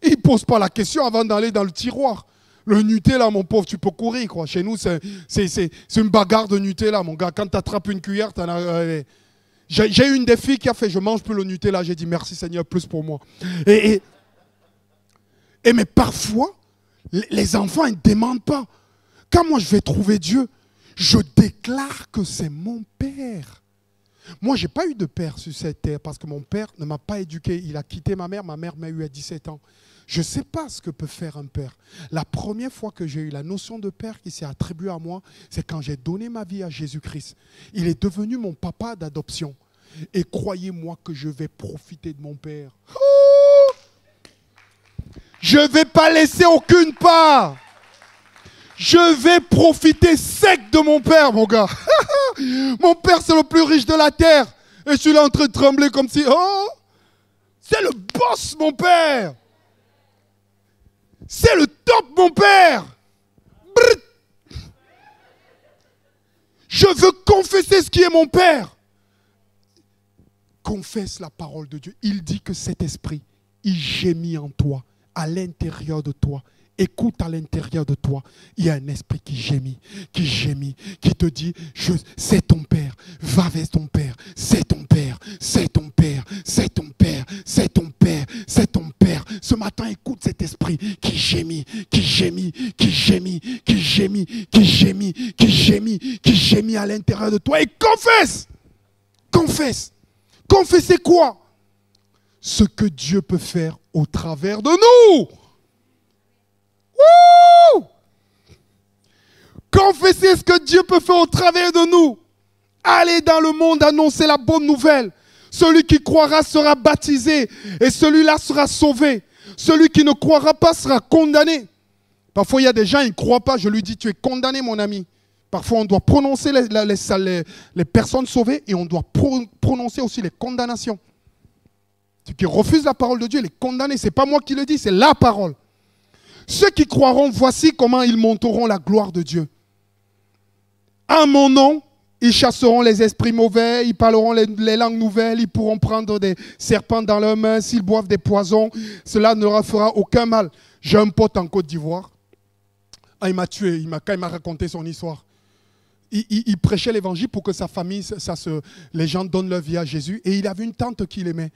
Ils ne posent pas la question avant d'aller dans le tiroir. Le Nutella, mon pauvre, tu peux courir, quoi. Chez nous, c'est une bagarre de Nutella, mon gars. Quand tu attrapes une cuillère, tu en as... J'ai une des filles qui a fait, je mange plus le Nutella. J'ai dit, merci Seigneur, plus pour moi. Mais parfois, les enfants, ils ne demandent pas. Quand moi, je vais trouver Dieu, je déclare que c'est mon Père. Moi, je n'ai pas eu de père sur cette terre parce que mon père ne m'a pas éduqué. Il a quitté ma mère m'a eu à 17 ans. Je ne sais pas ce que peut faire un père. La première fois que j'ai eu la notion de père qui s'est attribuée à moi, c'est quand j'ai donné ma vie à Jésus-Christ. Il est devenu mon papa d'adoption. Et croyez-moi que je vais profiter de mon père. Oh! Je ne vais pas laisser aucune part. Je vais profiter sec de mon père, mon gars. Mon père, c'est le plus riche de la terre. Et je suis là en train de trembler comme si... Oh! C'est le boss, mon père. C'est le top, mon père. Brrr. Je veux confesser ce qui est mon père. Confesse la parole de Dieu. Il dit que cet esprit, il gémit en toi, à l'intérieur de toi. Écoute, à l'intérieur de toi, il y a un esprit qui gémit, qui te dit, c'est ton père, va vers ton père, c'est ton père, c'est ton père, c'est ton père, c'est ton père, c'est ton père. Ce matin, écoute cet esprit qui gémit, qui gémit, qui gémit, qui gémit, qui gémit, qui gémit, qui gémit à l'intérieur de toi et confesse, confesse. Confessez quoi? Ce que Dieu peut faire au travers de nous. Wouh! Confessez ce que Dieu peut faire au travers de nous. Allez dans le monde annoncer la bonne nouvelle. Celui qui croira sera baptisé et celui-là sera sauvé. Celui qui ne croira pas sera condamné. Parfois, il y a des gens, ils ne croient pas. Je lui dis, tu es condamné, mon ami. Parfois, on doit prononcer les personnes sauvées et on doit prononcer aussi les condamnations. Ceux qui refusent la parole de Dieu, il est condamné. Ce n'est pas moi qui le dis, c'est la parole. Ceux qui croiront, voici comment ils monteront la gloire de Dieu. À mon nom, ils chasseront les esprits mauvais, ils parleront les langues nouvelles, ils pourront prendre des serpents dans leurs mains, s'ils boivent des poisons, cela ne leur fera aucun mal. J'ai un pote en Côte d'Ivoire. Ah, il m'a tué, quand il m'a raconté son histoire. Il prêchait l'évangile pour que sa famille, les gens donnent leur vie à Jésus. Et il avait une tante qu'il aimait.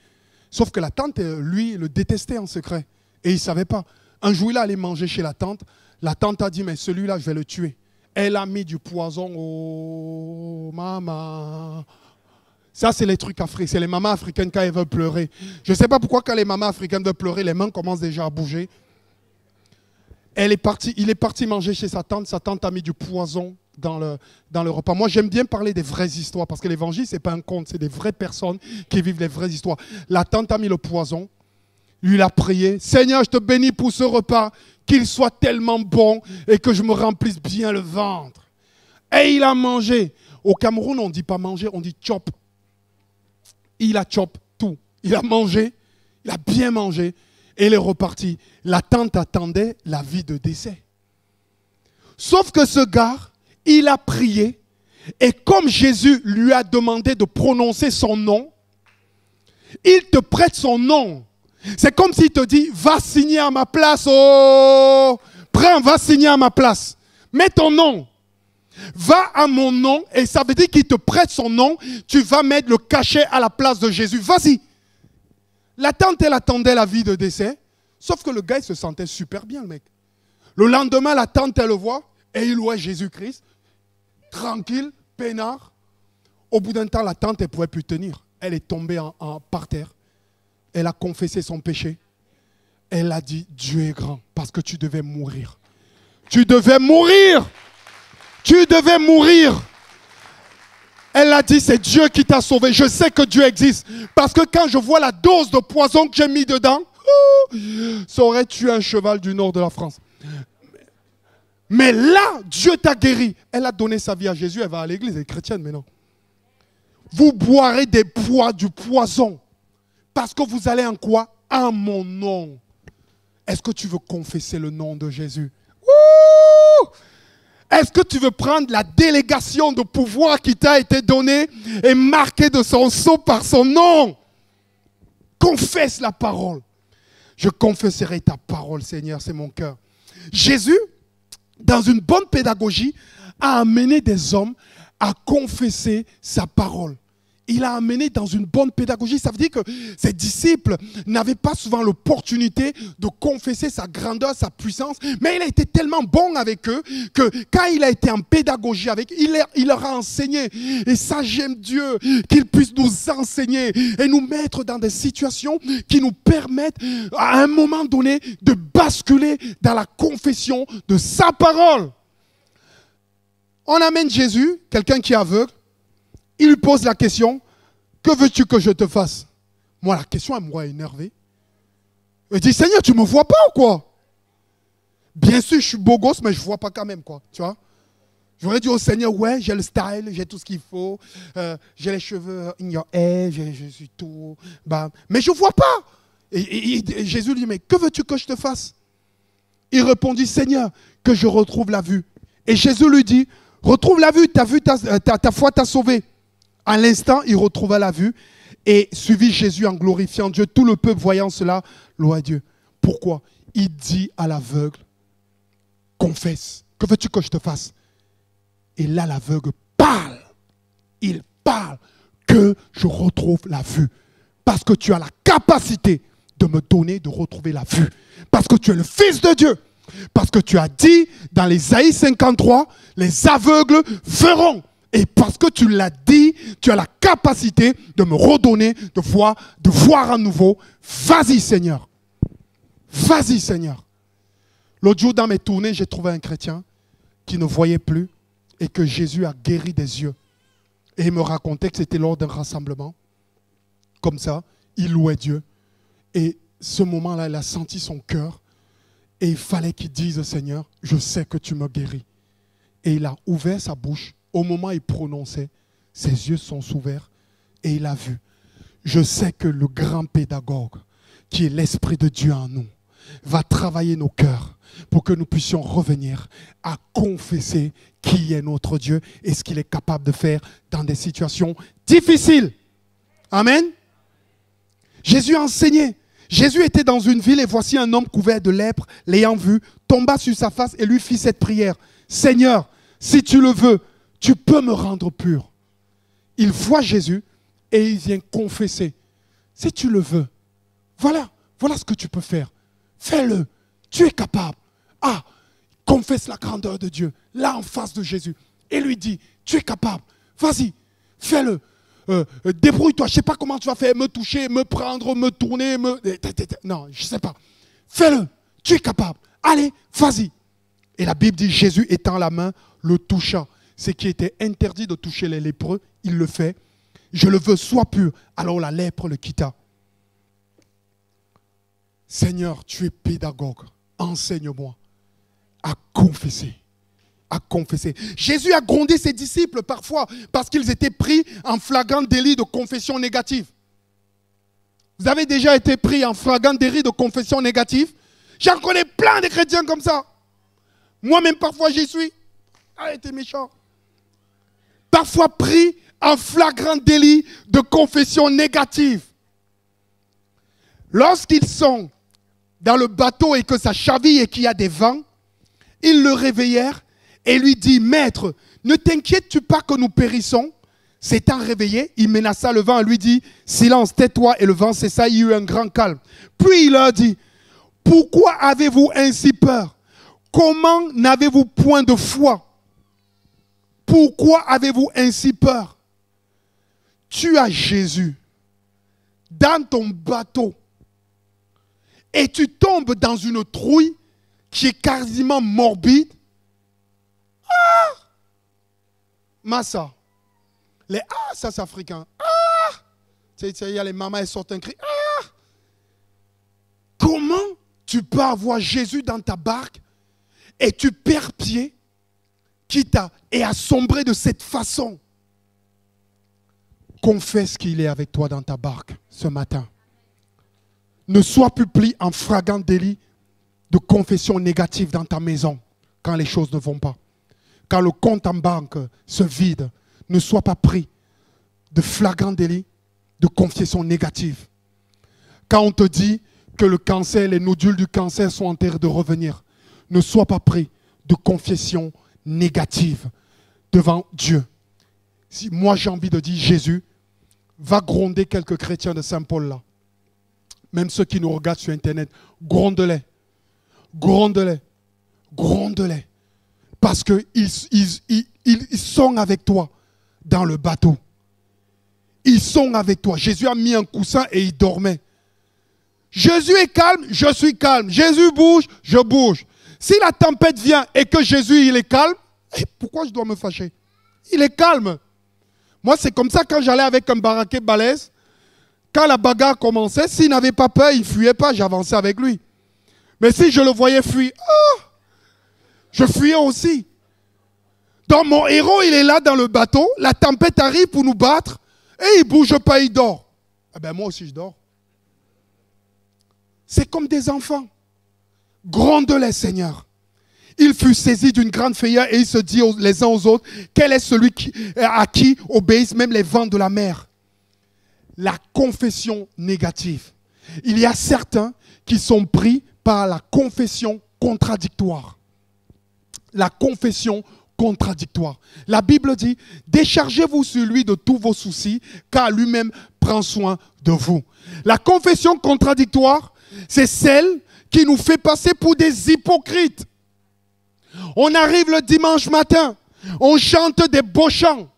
Sauf que la tante, lui, le détestait en secret. Et il ne savait pas. Un jour, il est allé manger chez la tante. La tante a dit, mais celui-là, je vais le tuer. Elle a mis du poison au maman. Ça, c'est les trucs africains. C'est les mamans africaines quand elles veulent pleurer. Je ne sais pas pourquoi quand les mamans africaines veulent pleurer, les mains commencent déjà à bouger. Il est parti manger chez sa tante. Sa tante a mis du poison dans le repas. Moi, j'aime bien parler des vraies histoires parce que l'évangile, ce n'est pas un conte. C'est des vraies personnes qui vivent les vraies histoires. La tante a mis le poison. Lui, il a prié. Seigneur, je te bénis pour ce repas, qu'il soit tellement bon et que je me remplisse bien le ventre. Et il a mangé. Au Cameroun, on ne dit pas manger, on dit chop. Il a chop tout. Il a mangé, il a bien mangé et il est reparti. La tante attendait la vie de décès. Sauf que ce gars, il a prié et comme Jésus lui a demandé de prononcer son nom, il te prête son nom. C'est comme s'il te dit, va signer à ma place, oh, prends, va signer à ma place. Mets ton nom. Va à mon nom, et ça veut dire qu'il te prête son nom, tu vas mettre le cachet à la place de Jésus. Vas-y. La tante, elle attendait la vie de décès, sauf que le gars, il se sentait super bien, le mec. Le lendemain, la tante, elle le voit, et il louait Jésus-Christ, tranquille, peinard. Au bout d'un temps, la tante, elle ne pouvait plus tenir. Elle est tombée par terre. Elle a confessé son péché. Elle a dit, Dieu est grand, parce que tu devais mourir. Tu devais mourir. Tu devais mourir. Elle a dit, c'est Dieu qui t'a sauvé. Je sais que Dieu existe. Parce que quand je vois la dose de poison que j'ai mis dedans, ça aurait tué un cheval du nord de la France. Mais là, Dieu t'a guéri. Elle a donné sa vie à Jésus. Elle va à l'église, elle est chrétienne maintenant. Vous boirez du poison. Parce que vous allez en quoi? En mon nom. Est-ce que tu veux confesser le nom de Jésus? Est-ce que tu veux prendre la délégation de pouvoir qui t'a été donnée et marquer de son sceau par son nom? Confesse la parole. Je confesserai ta parole, Seigneur, c'est mon cœur. Jésus, dans une bonne pédagogie, a amené des hommes à confesser sa parole. Il a amené dans une bonne pédagogie. Ça veut dire que ses disciples n'avaient pas souvent l'opportunité de confesser sa grandeur, sa puissance. Mais il a été tellement bon avec eux que quand il a été en pédagogie avec eux, il leur a enseigné. Et ça, j'aime Dieu, qu'il puisse nous enseigner et nous mettre dans des situations qui nous permettent à un moment donné de basculer dans la confession de sa parole. On amène Jésus, quelqu'un qui est aveugle. Il lui pose la question, que veux-tu que je te fasse? Moi, la question, elle m'a énervé. Il dit, Seigneur, tu ne me vois pas ou quoi? Bien sûr, je suis beau gosse, mais je ne vois pas quand même, quoi. Tu vois? J'aurais dit au Seigneur, ouais, j'ai le style, j'ai tout ce qu'il faut, j'ai les cheveux in your hair, je suis tout, bam. Mais je ne vois pas. Et Jésus lui dit, mais que veux-tu que je te fasse? Il répondit, Seigneur, que je retrouve la vue. Et Jésus lui dit, retrouve la vue, ta foi t'a sauvé. À l'instant, il retrouva la vue et suivit Jésus en glorifiant Dieu. Tout le peuple voyant cela, loua Dieu. Pourquoi? Il dit à l'aveugle, confesse, que veux-tu que je te fasse? Et là, l'aveugle parle. Il parle, que je retrouve la vue. Parce que tu as la capacité de me donner, de retrouver la vue. Parce que tu es le Fils de Dieu. Parce que tu as dit dans l'Ésaïe 53, les aveugles verront. Et parce que tu l'as dit, tu as la capacité de me redonner, de voir à nouveau. Vas-y Seigneur. Vas-y Seigneur. L'autre jour dans mes tournées, j'ai trouvé un chrétien qui ne voyait plus et que Jésus a guéri des yeux. Et il me racontait que c'était lors d'un rassemblement. Comme ça, il louait Dieu. Et ce moment-là, il a senti son cœur et il fallait qu'il dise, Seigneur, je sais que tu me guéris. Et il a ouvert sa bouche. Au moment où il prononçait, ses yeux sont ouverts et il a vu. Je sais que le grand pédagogue, qui est l'Esprit de Dieu en nous, va travailler nos cœurs pour que nous puissions revenir à confesser qui est notre Dieu et ce qu'il est capable de faire dans des situations difficiles. Amen. Jésus a enseigné. Jésus était dans une ville et voici un homme couvert de lèpre, l'ayant vu, tomba sur sa face et lui fit cette prière. Seigneur, si tu le veux, tu peux me rendre pur. Il voit Jésus et il vient confesser. Si tu le veux, voilà ce que tu peux faire. Fais-le. Tu es capable. Ah, confesse la grandeur de Dieu, là en face de Jésus. Et lui dit, tu es capable. Vas-y, fais-le. Débrouille-toi, je ne sais pas comment tu vas faire, me toucher, me prendre, me tourner, non, je ne sais pas. Fais-le, tu es capable. Allez, vas-y. Et la Bible dit, Jésus étend la main, le toucha. Ce qui était interdit de toucher les lépreux, il le fait. Je le veux, sois pur. Alors la lèpre le quitta. Seigneur, tu es pédagogue. Enseigne-moi à confesser. À confesser. Jésus a grondé ses disciples parfois parce qu'ils étaient pris en flagrant délit de confession négative. Vous avez déjà été pris en flagrant délit de confession négative? J'en connais plein de chrétiens comme ça. Moi-même parfois j'y suis. Ah, t'es méchant. Parfois pris en flagrant délit de confession négative. Lorsqu'ils sont dans le bateau et que ça chaville et qu'il y a des vents, ils le réveillèrent et lui dit, Maître, ne t'inquiètes-tu pas que nous périssons? S'étant réveillé, il menaça le vent et lui dit, silence, tais-toi, et le vent cessa, il y eut un grand calme. Puis il leur dit, pourquoi avez-vous ainsi peur? Comment n'avez-vous point de foi? Pourquoi avez-vous ainsi peur? Tu as Jésus dans ton bateau et tu tombes dans une trouille qui est quasiment morbide. Ah! Massa. Les ah, ça c'est africain. Ah! Il y a les mamas, elles sortent un cri. Ah! Comment tu peux avoir Jésus dans ta barque et tu perds pied, quitte à sombrer de cette façon? Confesse qu'il est avec toi dans ta barque ce matin. Ne sois plus pris en flagrant délit de confession négative dans ta maison quand les choses ne vont pas. Quand le compte en banque se vide, ne sois pas pris de flagrant délit de confession négative. Quand on te dit que le cancer, les nodules du cancer sont en train de revenir, ne sois pas pris de confession négative devant Dieu. Si moi j'ai envie de dire, Jésus va gronder quelques chrétiens de Saint-Paul là. Même ceux qui nous regardent sur Internet, gronde-les. Gronde-les. Gronde-les. Parce qu'ils sont avec toi dans le bateau. Ils sont avec toi. Jésus a mis un coussin et il dormait. Jésus est calme, je suis calme. Jésus bouge, je bouge. Si la tempête vient et que Jésus il est calme, pourquoi je dois me fâcher? Il est calme. Moi, c'est comme ça quand j'allais avec un baraquet balèze. Quand la bagarre commençait, s'il n'avait pas peur, il ne fuyait pas, j'avançais avec lui. Mais si je le voyais fuir, je fuyais aussi. Donc mon héros, il est là dans le bateau, la tempête arrive pour nous battre, et il ne bouge pas, il dort. Eh bien moi aussi je dors. C'est comme des enfants. Gronde-les, Seigneur. Il fut saisi d'une grande frayeur et il se dit les uns aux autres, quel est celui à qui obéissent même les vents de la mer? La confession négative. Il y a certains qui sont pris par la confession contradictoire. La confession contradictoire. La Bible dit, déchargez-vous sur lui de tous vos soucis, car lui-même prend soin de vous. La confession contradictoire, c'est celle qui nous fait passer pour des hypocrites. On arrive le dimanche matin, on chante des beaux chants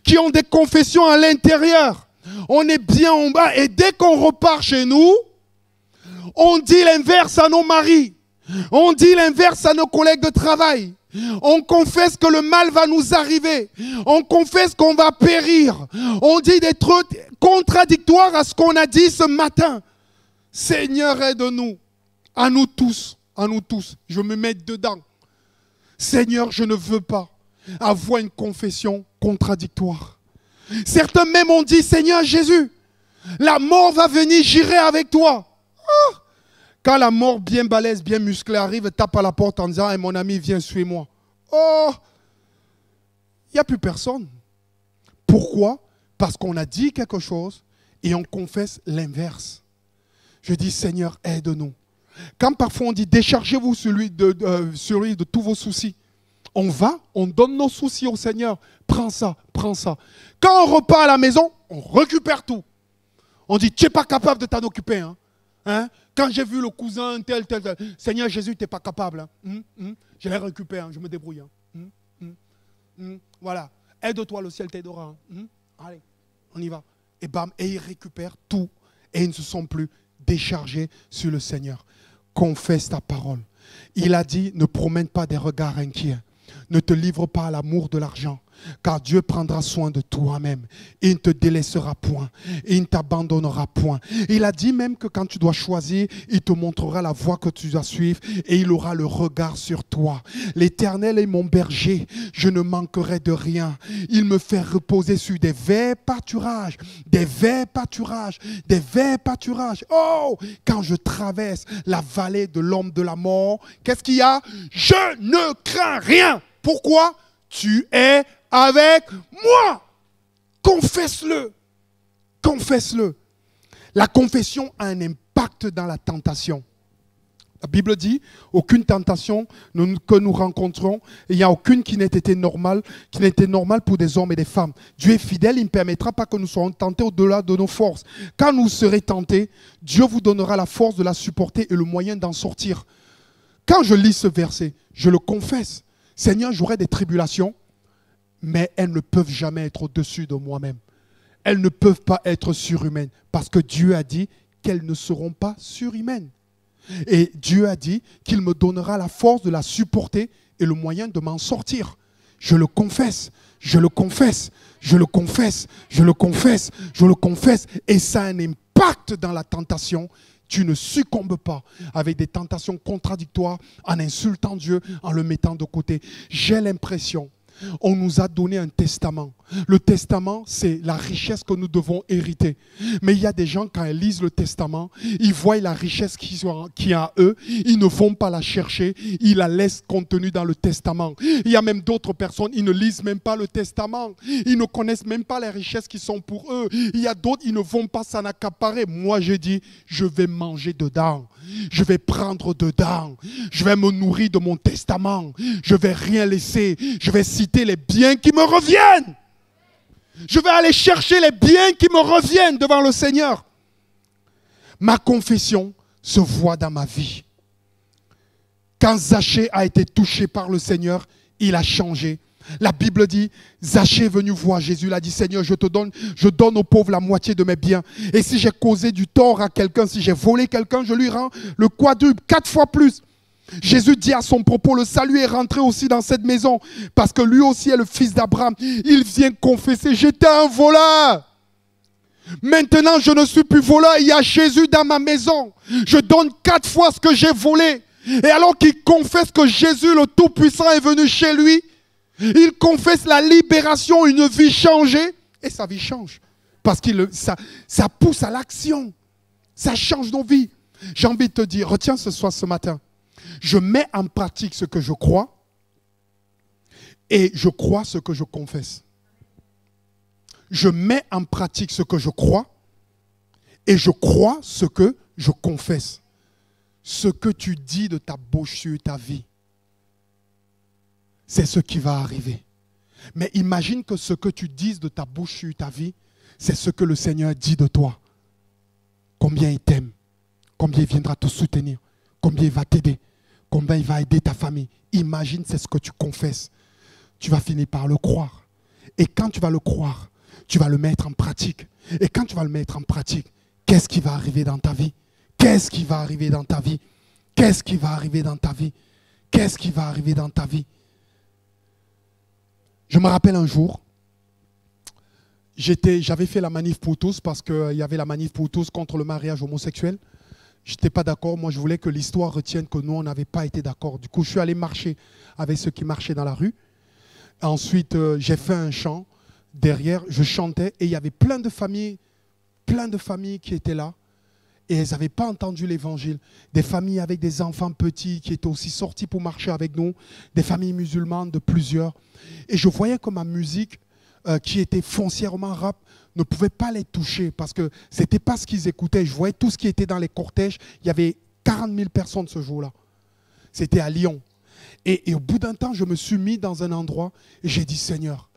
qui ont des confessions à l'intérieur. On est bien en bas et dès qu'on repart chez nous, on dit l'inverse à nos maris. On dit l'inverse à nos collègues de travail. On confesse que le mal va nous arriver. On confesse qu'on va périr. On dit des trucs contradictoires à ce qu'on a dit ce matin. Seigneur, aide-nous. À nous tous, je me mets dedans. Seigneur, je ne veux pas avoir une confession contradictoire. Certains même ont dit, Seigneur Jésus, la mort va venir, j'irai avec toi. Ah! Quand la mort bien balèze, bien musclée arrive, tape à la porte en disant, hey, mon ami, viens, suis-moi. Oh, il n'y a plus personne. Pourquoi? Parce qu'on a dit quelque chose et on confesse l'inverse. Je dis, Seigneur, aide-nous. Quand parfois on dit, déchargez-vous sur lui de tous vos soucis. On va, on donne nos soucis au Seigneur. Prends ça, prends ça. Quand on repart à la maison, on récupère tout. On dit, tu n'es pas capable de t'en occuper. Hein? Quand j'ai vu le cousin tel. Seigneur Jésus, tu n'es pas capable. Je les récupère, je me débrouille. Voilà. Aide-toi, le ciel t'aidera. Allez, on y va. Et bam, et ils récupèrent tout. Et ils ne se sont plus déchargés sur le Seigneur. Confesse ta parole. Il a dit, ne promène pas des regards inquiets. Ne te livre pas à l'amour de l'argent, car Dieu prendra soin de toi-même. Il ne te délaissera point. Il ne t'abandonnera point. Il a dit même que quand tu dois choisir, il te montrera la voie que tu dois suivre et il aura le regard sur toi. L'Éternel est mon berger. Je ne manquerai de rien. Il me fait reposer sur des verts pâturages. Des verts pâturages. Des verts pâturages. Oh, quand je traverse la vallée de l'ombre de la mort, qu'est-ce qu'il y a? Je ne crains rien. Pourquoi? Tu es avec moi. Confesse-le. Confesse-le. La confession a un impact dans la tentation. La Bible dit, aucune tentation que nous rencontrons, il n'y a aucune qui n'ait été normale pour des hommes et des femmes. Dieu est fidèle, il ne permettra pas que nous soyons tentés au-delà de nos forces. Quand nous serez tentés, Dieu vous donnera la force de la supporter et le moyen d'en sortir. Quand je lis ce verset, je le confesse. Seigneur, j'aurai des tribulations, mais elles ne peuvent jamais être au-dessus de moi-même. Elles ne peuvent pas être surhumaines, parce que Dieu a dit qu'elles ne seront pas surhumaines. Et Dieu a dit qu'il me donnera la force de la supporter et le moyen de m'en sortir. Je le confesse, je le confesse, je le confesse, je le confesse, je le confesse, et ça a un impact dans la tentation. Tu ne succombes pas avec des tentations contradictoires en insultant Dieu, en le mettant de côté. J'ai l'impression, on nous a donné un testament. Le testament, c'est la richesse que nous devons hériter. Mais il y a des gens, quand ils lisent le testament, ils voient la richesse qui est à eux. Ils ne vont pas la chercher. Ils la laissent contenue dans le testament. Il y a même d'autres personnes, ils ne lisent même pas le testament. Ils ne connaissent même pas les richesses qui sont pour eux. Il y a d'autres, ils ne vont pas s'en accaparer. Moi, j'ai dit, je vais manger dedans. Je vais prendre dedans. Je vais me nourrir de mon testament. Je ne vais rien laisser. Je vais citer les biens qui me reviennent. Je vais aller chercher les biens qui me reviennent devant le Seigneur. Ma confession se voit dans ma vie. Quand Zachée a été touché par le Seigneur, il a changé. La Bible dit, Zachée est venu voir Jésus. Il a dit, Seigneur, je donne aux pauvres la moitié de mes biens. Et si j'ai causé du tort à quelqu'un, si j'ai volé quelqu'un, je lui rends le quadruple, 4 fois plus. Jésus dit à son propos, le salut est rentré aussi dans cette maison, parce que lui aussi est le fils d'Abraham. Il vient confesser, j'étais un voleur. Maintenant, je ne suis plus voleur, il y a Jésus dans ma maison. Je donne 4 fois ce que j'ai volé. Et alors qu'il confesse que Jésus, le Tout-Puissant, est venu chez lui, il confesse la libération, une vie changée, et sa vie change. Parce que ça pousse à l'action. Ça change nos vies. J'ai envie de te dire, retiens ce matin. Je mets en pratique ce que je crois et je crois ce que je confesse. Je mets en pratique ce que je crois et je crois ce que je confesse. Ce que tu dis de ta bouche sur ta vie, c'est ce qui va arriver. Mais imagine que ce que tu dises de ta bouche sur ta vie, c'est ce que le Seigneur dit de toi. Combien il t'aime, combien il viendra te soutenir, combien il va t'aider. Combien il va aider ta famille. Imagine, c'est ce que tu confesses. Tu vas finir par le croire. Et quand tu vas le croire, tu vas le mettre en pratique. Et quand tu vas le mettre en pratique, qu'est-ce qui va arriver dans ta vie? Qu'est-ce qui va arriver dans ta vie? Qu'est-ce qui va arriver dans ta vie? Qu'est-ce qui va arriver dans ta vie? Je me rappelle un jour, j'avais fait la manif pour tous parce qu'il y avait la manif pour tous contre le mariage homosexuel. Je n'étais pas d'accord. Moi, je voulais que l'histoire retienne que nous, on n'avait pas été d'accord. Du coup, je suis allé marcher avec ceux qui marchaient dans la rue. Ensuite, j'ai fait un chant. Derrière, je chantais et il y avait plein de familles qui étaient là. Et elles n'avaient pas entendu l'évangile. Des familles avec des enfants petits qui étaient aussi sortis pour marcher avec nous. Des familles musulmanes de plusieurs. Et je voyais que ma musique, qui était foncièrement rap, ne pouvait pas les toucher parce que ce n'était pas ce qu'ils écoutaient. Je voyais tout ce qui était dans les cortèges. Il y avait 40 000 personnes ce jour-là. C'était à Lyon. Et au bout d'un temps, je me suis mis dans un endroit et j'ai dit, Seigneur,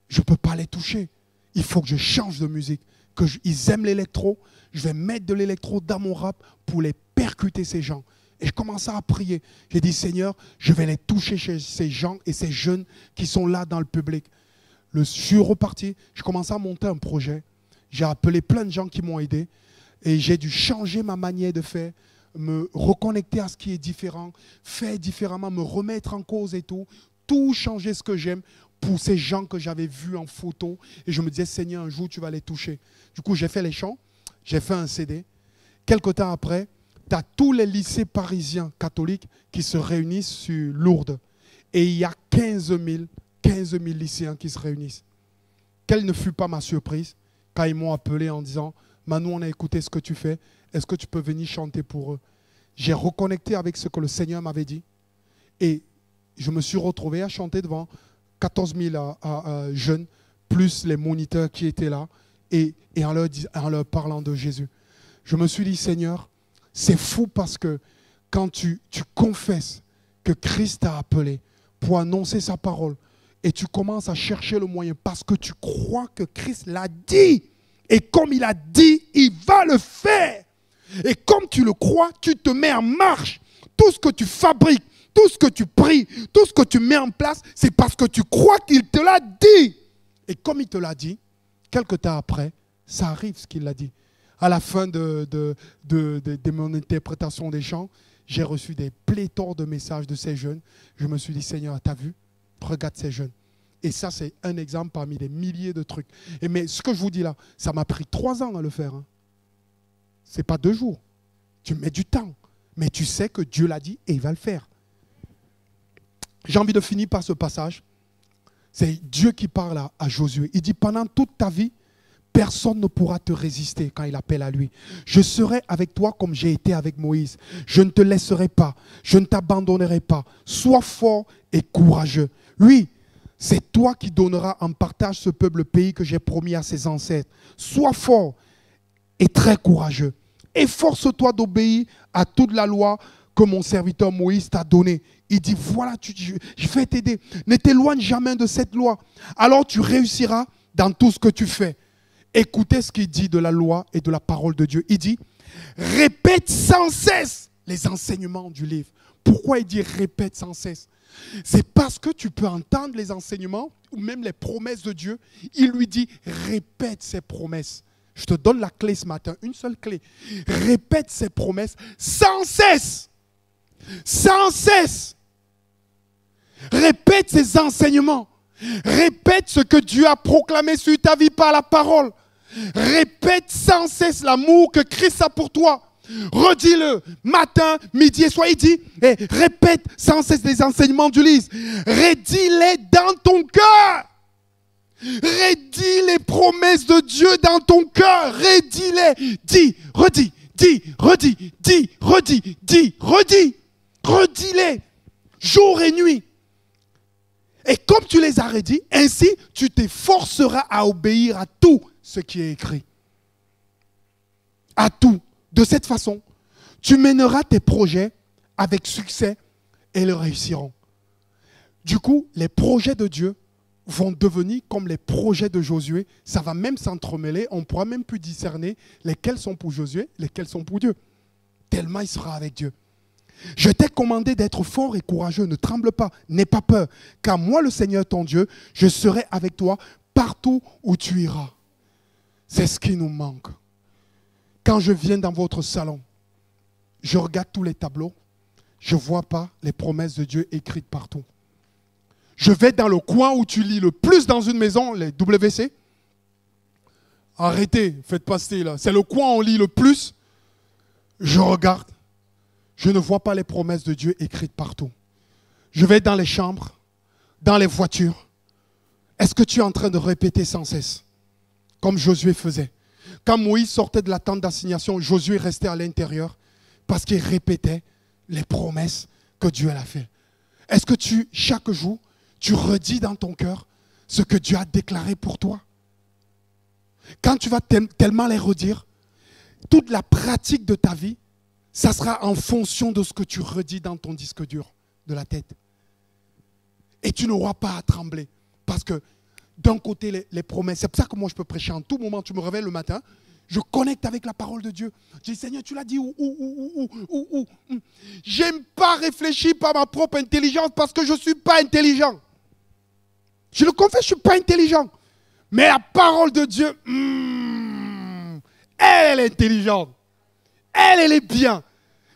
je ne peux pas les toucher. Il faut que je change de musique. Ils aiment l'électro. Je vais mettre de l'électro dans mon rap pour les percuter, ces gens. Et je commençais à prier. J'ai dit, Seigneur, je vais les toucher chez ces gens et ces jeunes qui sont là dans le public. Je suis reparti. Je commençais à monter un projet. J'ai appelé plein de gens qui m'ont aidé. Et j'ai dû changer ma manière de faire, me reconnecter à ce qui est différent, faire différemment, me remettre en cause et tout. Tout changer ce que j'aime pour ces gens que j'avais vus en photo. Et je me disais, Seigneur, un jour, tu vas les toucher. Du coup, j'ai fait les chants. J'ai fait un CD. Quelque temps après, tu as tous les lycées parisiens catholiques qui se réunissent sur Lourdes. Et il y a 15 000 lycéens qui se réunissent. Quelle ne fut pas ma surprise quand ils m'ont appelé en disant, Manu, on a écouté ce que tu fais. Est-ce que tu peux venir chanter pour eux? J'ai reconnecté avec ce que le Seigneur m'avait dit. Et je me suis retrouvé à chanter devant 14 000 jeunes, plus les moniteurs qui étaient là. Et en leur parlant de Jésus. Je me suis dit, Seigneur, c'est fou parce que quand tu confesses que Christ t'a appelé pour annoncer sa parole et tu commences à chercher le moyen parce que tu crois que Christ l'a dit et comme il a dit, il va le faire. Et comme tu le crois, tu te mets en marche. Tout ce que tu fabriques, tout ce que tu pries, tout ce que tu mets en place, c'est parce que tu crois qu'il te l'a dit. Et comme il te l'a dit, quelque temps après, ça arrive ce qu'il a dit. À la fin de mon interprétation des chants, j'ai reçu des pléthores de messages de ces jeunes. Je me suis dit, Seigneur, t'as vu? Regarde ces jeunes. Et ça, c'est un exemple parmi des milliers de trucs. Mais ce que je vous dis là, ça m'a pris 3 ans à le faire. Ce n'est pas 2 jours. Tu mets du temps. Mais tu sais que Dieu l'a dit et il va le faire. J'ai envie de finir par ce passage. C'est Dieu qui parle à Josué. Il dit, pendant toute ta vie, personne ne pourra te résister quand il appelle à lui. Je serai avec toi comme j'ai été avec Moïse. Je ne te laisserai pas. Je ne t'abandonnerai pas. Sois fort et courageux. Oui, c'est toi qui donneras en partage ce peuple, le pays que j'ai promis à ses ancêtres. Sois fort et très courageux. Efforce-toi d'obéir à toute la loi que mon serviteur Moïse t'a donnée. Il dit, voilà, je vais t'aider. Ne t'éloigne jamais de cette loi. Alors tu réussiras dans tout ce que tu fais. Écoutez ce qu'il dit de la loi et de la parole de Dieu. Il dit, répète sans cesse les enseignements du livre. Pourquoi il dit répète sans cesse? C'est parce que tu peux entendre les enseignements ou même les promesses de Dieu. Il lui dit, répète ces promesses. Je te donne la clé ce matin, une seule clé. Répète ces promesses sans cesse. Sans cesse. Répète ces enseignements. Répète ce que Dieu a proclamé sur ta vie par la parole. Répète sans cesse l'amour que Christ a pour toi. Redis-le matin, midi et soir. Il dit, répète sans cesse les enseignements du livre. Redis-les dans ton cœur. Redis les promesses de Dieu dans ton cœur. Redis-les. Dis, redis, dis, redis, dis, redis, dis, redis. Redis-les jour et nuit. Et comme tu les as redits, ainsi tu t'efforceras à obéir à tout ce qui est écrit. À tout. De cette façon, tu mèneras tes projets avec succès et ils réussiront. Du coup, les projets de Dieu vont devenir comme les projets de Josué. Ça va même s'entremêler. On ne pourra même plus discerner lesquels sont pour Josué, lesquels sont pour Dieu. Tellement il sera avec Dieu. Je t'ai commandé d'être fort et courageux. Ne tremble pas, n'aie pas peur. Car moi, le Seigneur ton Dieu, je serai avec toi partout où tu iras. C'est ce qui nous manque. Quand je viens dans votre salon, je regarde tous les tableaux. Je ne vois pas les promesses de Dieu écrites partout. Je vais dans le coin où tu lis le plus dans une maison, les WC. Arrêtez, faites passer là. C'est le coin où on lit le plus. je regarde, je ne vois pas les promesses de Dieu écrites partout. Je vais dans les chambres, dans les voitures. Est-ce que tu es en train de répéter sans cesse, comme Josué faisait? Quand Moïse sortait de la tente d'assignation, Josué restait à l'intérieur parce qu'il répétait les promesses que Dieu a faites. Est-ce que chaque jour, tu redis dans ton cœur ce que Dieu a déclaré pour toi? Quand tu vas tellement les redire, toute la pratique de ta vie, ça sera en fonction de ce que tu redis dans ton disque dur de la tête. Et tu n'auras pas à trembler. Parce que d'un côté, les promesses, c'est pour ça que moi je peux prêcher en tout moment. Tu me réveilles le matin, je connecte avec la parole de Dieu. Je dis, Seigneur, tu l'as dit où. J'aime pas réfléchir par ma propre intelligence parce que je ne suis pas intelligent. Je le confesse, je ne suis pas intelligent. Mais la parole de Dieu, elle est intelligente. Elle est bien.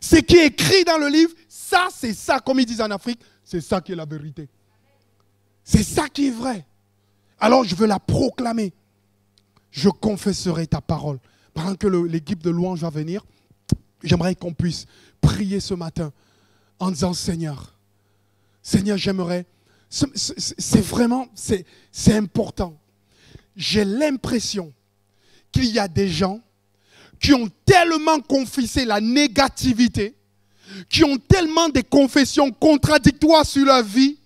Ce qui est écrit dans le livre, ça, c'est ça, comme ils disent en Afrique, c'est ça qui est la vérité. C'est ça qui est vrai. Alors je veux la proclamer. Je confesserai ta parole. Pendant que l'équipe de louange va venir, j'aimerais qu'on puisse prier ce matin en disant, Seigneur, j'aimerais, c'est vraiment, c'est important. J'ai l'impression qu'il y a des gens qui ont tellement confessé la négativité, qui ont tellement des confessions contradictoires sur leur vie,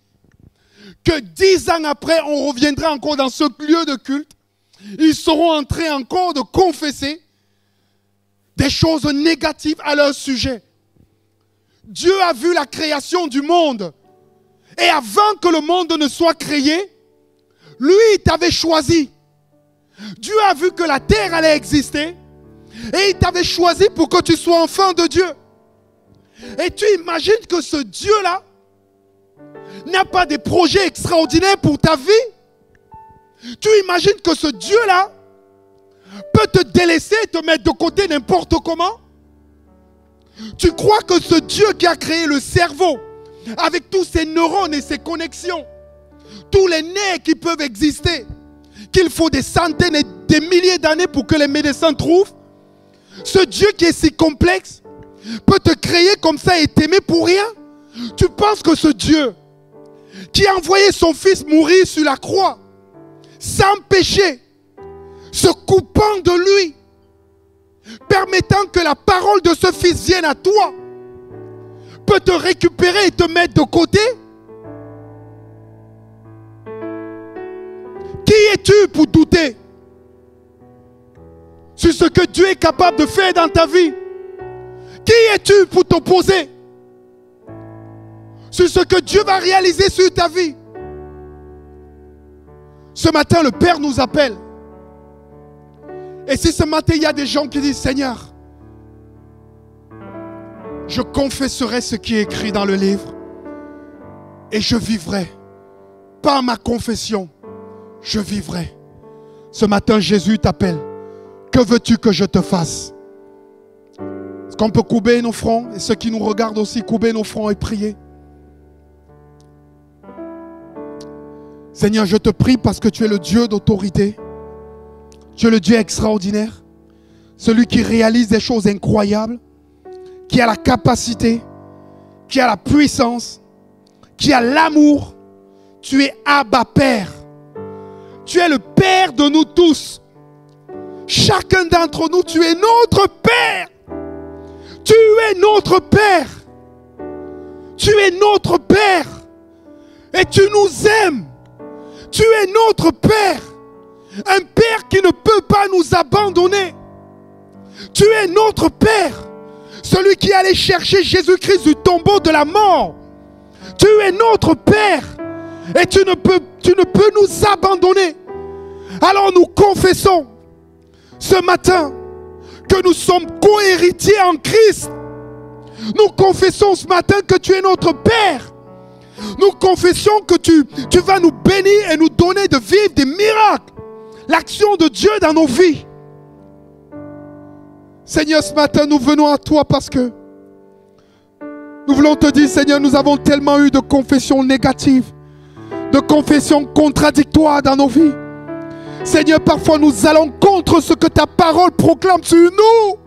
que 10 ans après, on reviendra encore dans ce lieu de culte. Ils seront en train encore de confesser des choses négatives à leur sujet. Dieu a vu la création du monde. Et avant que le monde ne soit créé, lui, il t'avait choisi. Dieu a vu que la terre allait exister. Et il t'avait choisi pour que tu sois enfant de Dieu. Et tu imagines que ce Dieu-là n'a pas des projets extraordinaires pour ta vie? Tu imagines que ce Dieu-là peut te délaisser et te mettre de côté n'importe comment? Tu crois que ce Dieu qui a créé le cerveau, avec tous ses neurones et ses connexions, tous les nerfs qui peuvent exister, qu'il faut des centaines et des milliers d'années pour que les médecins trouvent, ce Dieu qui est si complexe peut te créer comme ça et t'aimer pour rien? Tu penses que ce Dieu qui a envoyé son fils mourir sur la croix sans péché, se coupant de lui, permettant que la parole de ce fils vienne à toi, peut te récupérer et te mettre de côté? Qui es-tu pour douter sur ce que Dieu est capable de faire dans ta vie? Qui es-tu pour t'opposer sur ce que Dieu va réaliser sur ta vie? Ce matin, le Père nous appelle. Et si ce matin, il y a des gens qui disent, Seigneur, je confesserai ce qui est écrit dans le livre et je vivrai. Par ma confession, je vivrai. Ce matin, Jésus t'appelle. Que veux-tu que je te fasse? Est-ce qu'on peut couper nos fronts? Et ceux qui nous regardent aussi, couper nos fronts et prier. Seigneur, je te prie parce que tu es le Dieu d'autorité. Tu es le Dieu extraordinaire. Celui qui réalise des choses incroyables. Qui a la capacité. Qui a la puissance. Qui a l'amour. Tu es Abba Père. Tu es le Père de nous tous. Chacun d'entre nous, tu es notre Père. Tu es notre Père. Tu es notre Père. Et tu nous aimes. Tu es notre Père. Un Père qui ne peut pas nous abandonner. Tu es notre Père. Celui qui allait chercher Jésus-Christ du tombeau de la mort. Tu es notre Père. Et tu ne peux nous abandonner. Alors nous confessons ce matin que nous sommes co-héritiers en Christ. Nous confessons ce matin que tu es notre Père. Nous confessons que tu vas nous bénir et nous donner de vivre des miracles. L'action de Dieu dans nos vies. Seigneur, ce matin, nous venons à toi parce que nous voulons te dire, Seigneur, nous avons tellement eu de confessions négatives, de confessions contradictoires dans nos vies. Seigneur, parfois nous allons contre ce que ta parole proclame sur nous.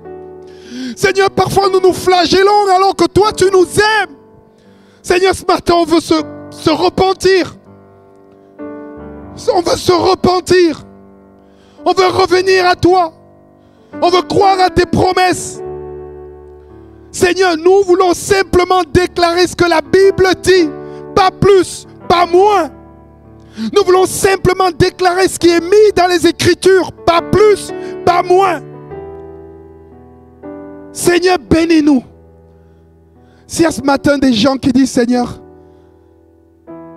Seigneur, parfois nous nous flagellons alors que toi tu nous aimes. Seigneur, ce matin on veut se repentir. On veut se repentir. On veut revenir à toi. On veut croire à tes promesses. Seigneur, nous voulons simplement déclarer ce que la Bible dit. Pas plus, pas moins. Nous voulons simplement déclarer ce qui est mis dans les Écritures. Pas plus, pas moins. Seigneur, bénis-nous. S'il y a ce matin des gens qui disent, Seigneur,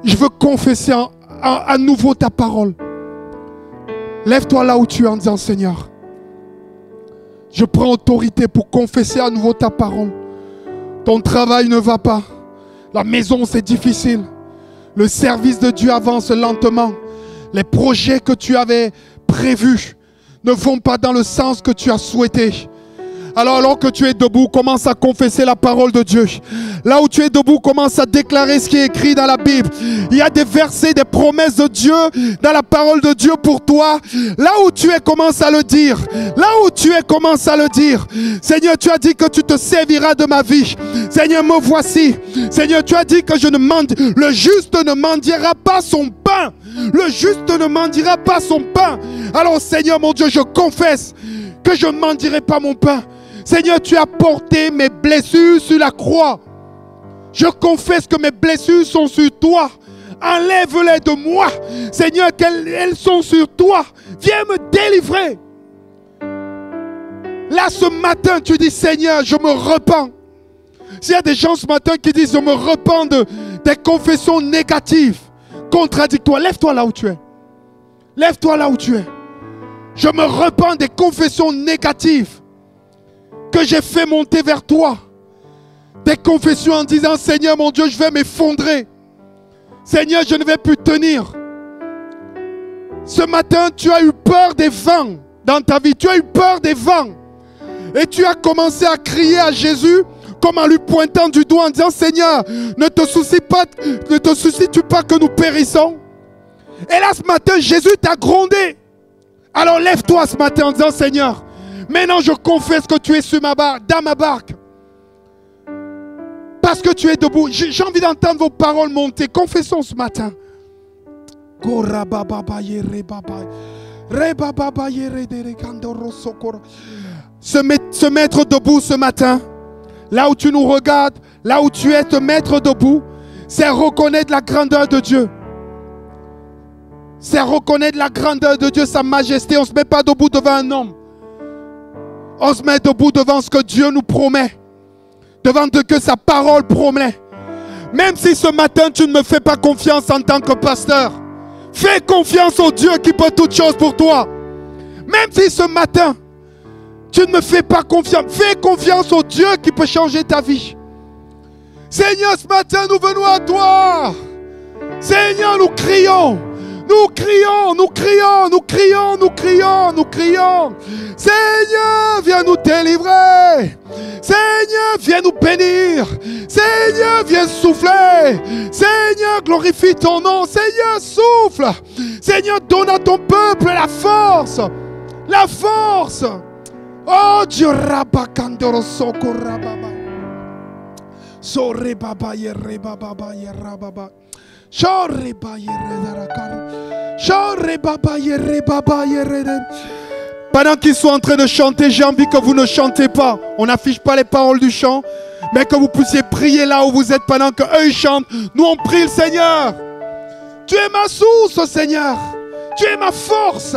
je veux confesser à nouveau ta parole. Lève-toi là où tu es en disant, Seigneur, je prends autorité pour confesser à nouveau ta parole. Ton travail ne va pas. La maison, c'est difficile. Le service de Dieu avance lentement. Les projets que tu avais prévus ne vont pas dans le sens que tu as souhaité. Alors que tu es debout, commence à confesser la parole de Dieu. Là où tu es debout, commence à déclarer ce qui est écrit dans la Bible. Il y a des versets, des promesses de Dieu dans la parole de Dieu pour toi. Là où tu es, commence à le dire. Là où tu es, commence à le dire. Seigneur, tu as dit que tu te serviras de ma vie. Seigneur, me voici. Seigneur, tu as dit que le juste ne mendiera pas son pain. Le juste ne mendiera pas son pain. Alors Seigneur, mon Dieu, je confesse que je ne mendierai pas mon pain. Seigneur, tu as porté mes blessures sur la croix. Je confesse que mes blessures sont sur toi. Enlève-les de moi. Seigneur, qu'elles sont sur toi. Viens me délivrer. Là, ce matin, tu dis, Seigneur, je me repens. S'il y a des gens ce matin qui disent, je me repens des confessions négatives, contradictoires, lève-toi là où tu es. Lève-toi là où tu es. Je me repens des confessions négatives que j'ai fait monter vers toi. Des confessions en disant, Seigneur mon Dieu, je vais m'effondrer. Seigneur, je ne vais plus tenir. Ce matin, tu as eu peur des vents dans ta vie. Tu as eu peur des vents. Et tu as commencé à crier à Jésus comme en lui pointant du doigt en disant, Seigneur, ne te soucies-tu pas que nous périssons? Et là, ce matin, Jésus t'a grondé. Alors lève-toi ce matin en disant, Seigneur, maintenant je confesse que tu es sur ma barque, dans ma barque. Parce que tu es debout. J'ai envie d'entendre vos paroles monter. Confessons ce matin. Se mettre debout ce matin. Là où tu nous regardes, là où tu es, te mettre debout, c'est reconnaître la grandeur de Dieu. C'est reconnaître la grandeur de Dieu, sa majesté. On ne se met pas debout devant un homme. On se met debout devant ce que Dieu nous promet. Devant ce que sa parole promet. Même si ce matin tu ne me fais pas confiance en tant que pasteur, fais confiance au Dieu qui peut toutes choses pour toi. Même si ce matin tu ne me fais pas confiance, fais confiance au Dieu qui peut changer ta vie. Seigneur, ce matin nous venons à toi. Seigneur, nous crions. Nous crions, nous crions, nous crions, nous crions, nous crions. Seigneur, viens nous délivrer. Seigneur, viens nous bénir. Seigneur, viens souffler. Seigneur, glorifie ton nom. Seigneur, souffle. Seigneur, donne à ton peuple la force. La force. Oh Dieu, rabakandoro soko rababa. Sore baba yere baba yere baba. Pendant qu'ils sont en train de chanter, j'ai envie que vous ne chantez pas. On n'affiche pas les paroles du chant, mais que vous puissiez prier là où vous êtes pendant qu'eux ils chantent. Nous on prie le Seigneur. Tu es ma source, Seigneur. Tu es ma force.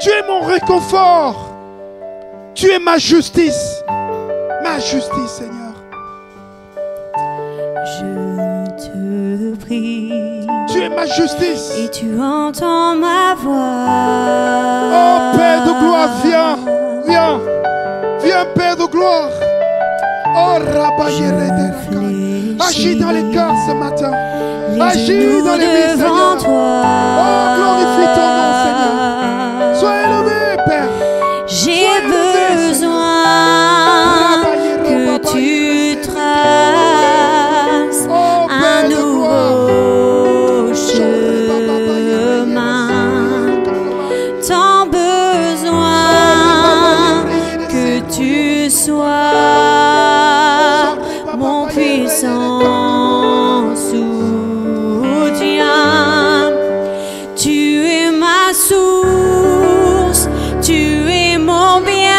Tu es mon réconfort. Tu es ma justice. Ma justice, Seigneur. Je te prie. Tu es ma justice. Et tu entends ma voix. Oh Père de gloire, viens. Viens. Viens Père de gloire. Oh Rabayere. Agis dans les cœurs ce matin. Agis dans les vies, Seigneur. Oh, glorifie ton nom, Seigneur. Sois élevé, Père. J'ai besoin que tu traces un nouveau chemin. Tant besoin que tu sois toi, mon puissant soutien. Tu es ma source, tu es mon bien.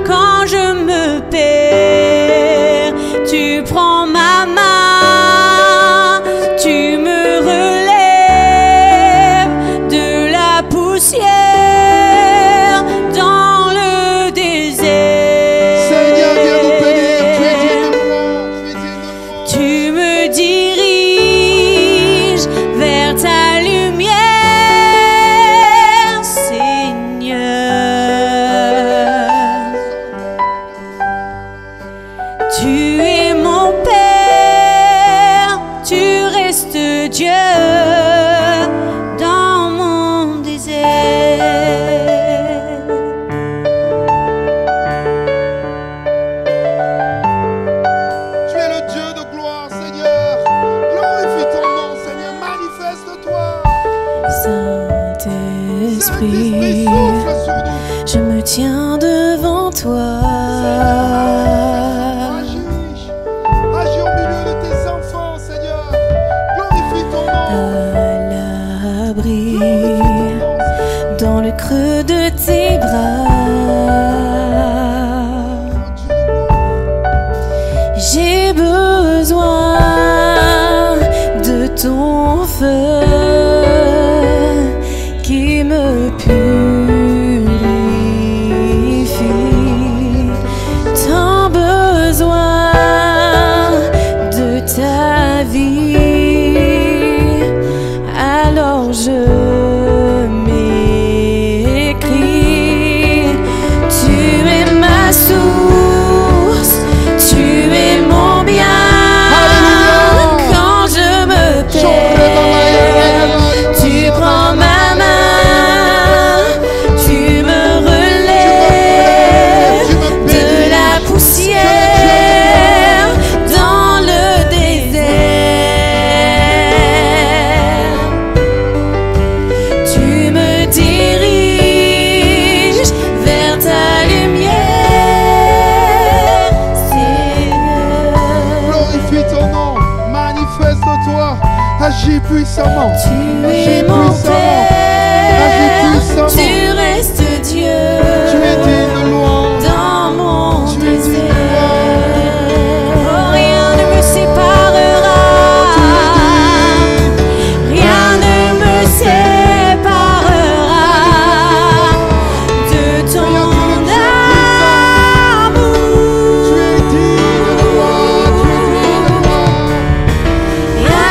Quand je me perds, tu prends ma main, tu me relèves de la poussière dans le désert. Seigneur, viens nous bénir. Tu es digne de gloire. Tu es digne de gloire. Tu me diriges vers ta lumière, Seigneur. Tu es mon Père, tu restes Dieu dans mon désert. Tu es le Dieu de gloire, Seigneur. Glorifie ton nom, Seigneur. Manifeste-toi. Saint-Esprit, Saint-Esprit, souffle sur nous. je me tiens devant toi. Agis au milieu de tes enfants, Seigneur. Glorifie ton nom. À l'abri, Glorifie ton nom. dans le creux de tes bras. J'ai besoin de ton feu qui me purifie. Tant besoin de ta vie. Alors je m'écris. Tu es ma source, tu es mon bien. Quand je me perds, tu prends ma main, tu me relèves de la poussière dans le désert. Tu me diriges vers ta lumière, Seigneur. Glorifie ton nom. Manifeste-toi. Agis puissamment. Tu Agis es mon puissamment. Agis Père, puissamment. tu restes Dieu Tu es digne de louange. dans mon Tu es digne de désert. Oh, rien ne me séparera, rien ne me séparera de ton amour. Tu es digne de gloire. Tu es digne de gloire.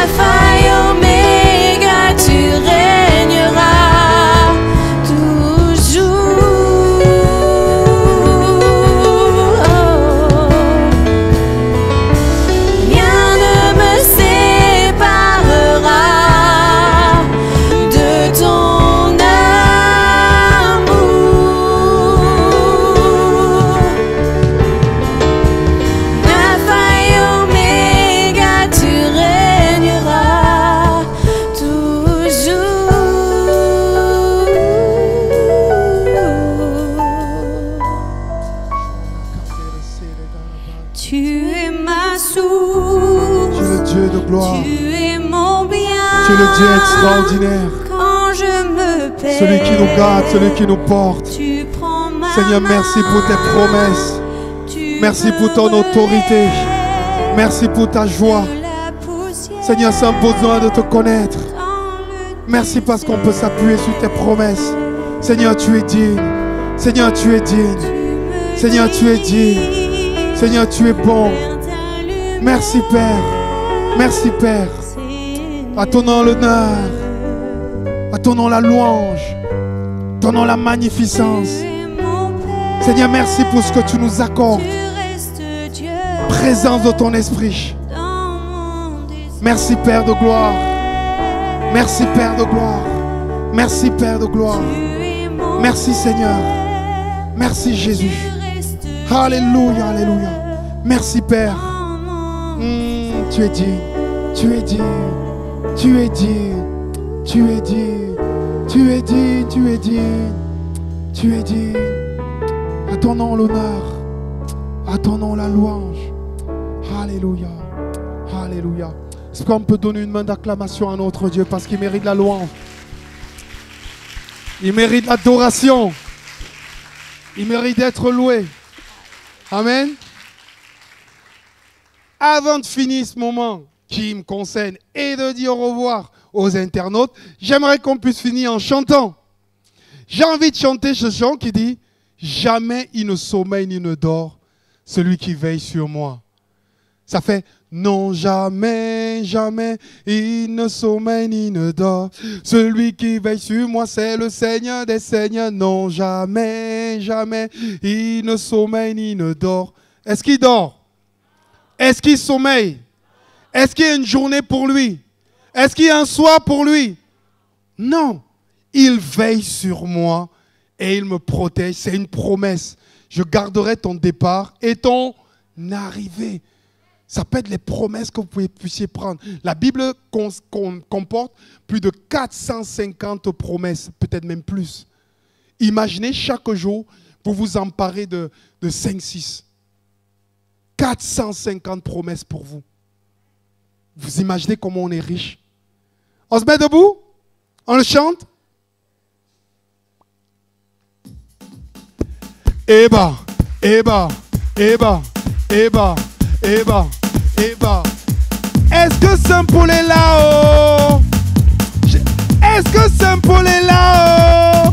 Alpha et Oméga, tu régneras toujours. Rien ne me séparera de ton amour. Alpha et Oméga, tu régneras toujours. Tu es ma Tu es source, le Dieu de gloire. tu es mon bien. Tu es le Dieu extraordinaire. Quand je me perds, Celui qui nous garde, celui qui nous porte. tu prends ma Seigneur, merci pour tes promesses. Merci pour ton autorité. Merci pour ta joie. Seigneur, sans besoin de te connaître. Merci parce qu'on peut s'appuyer sur tes promesses. Seigneur, tu es digne. Seigneur, tu es digne. Seigneur, tu es digne. Seigneur, tu es bon. Merci Père. Merci Père. À ton nom l'honneur. À ton nom la louange. À ton nom la magnificence. Seigneur, merci pour ce que tu nous accordes. Présence de ton esprit. Merci Père de gloire. Merci Père de gloire. Merci Père de gloire. Merci Seigneur. Merci Jésus. Alléluia, alléluia. Merci Père. Tu es digne. Tu es digne. Tu es digne. Tu es digne. Tu es digne. Tu es digne. Tu es digne. À ton nom l'honneur. À ton nom la louange. Alléluia. Alléluia. Est-ce qu'on peut donner une main d'acclamation à notre Dieu parce qu'il mérite la louange? Il mérite l'adoration. Il mérite d'être loué. Amen. Avant de finir ce moment qui me concerne et de dire au revoir aux internautes, j'aimerais qu'on puisse finir en chantant. J'ai envie de chanter ce chant qui dit « Jamais il ne sommeille ni ne dort, celui qui veille sur moi. » Ça fait « Non, jamais, jamais, il ne sommeille ni ne dort. Celui qui veille sur moi, c'est le Seigneur des Seigneurs. Non, jamais, jamais, il ne sommeille ni ne dort. » Est-ce qu'il dort? Est-ce qu'il sommeille? Est-ce qu'il y a une journée pour lui? Est-ce qu'il y a un soir pour lui? Non. Il veille sur moi et il me protège. C'est une promesse. Je garderai ton départ et ton arrivée. Ça peut être les promesses que vous puissiez prendre. La Bible comporte plus de 450 promesses, peut-être même plus. Imaginez chaque jour, vous vous emparez de 5-6. 450 promesses pour vous. Vous imaginez comment on est riche? On se met debout? On le chante? Eba, Eba, Eba, Eba, Eba, Eba. Est-ce que Saint-Paul est là-haut? Est-ce que Saint-Paul est là-haut?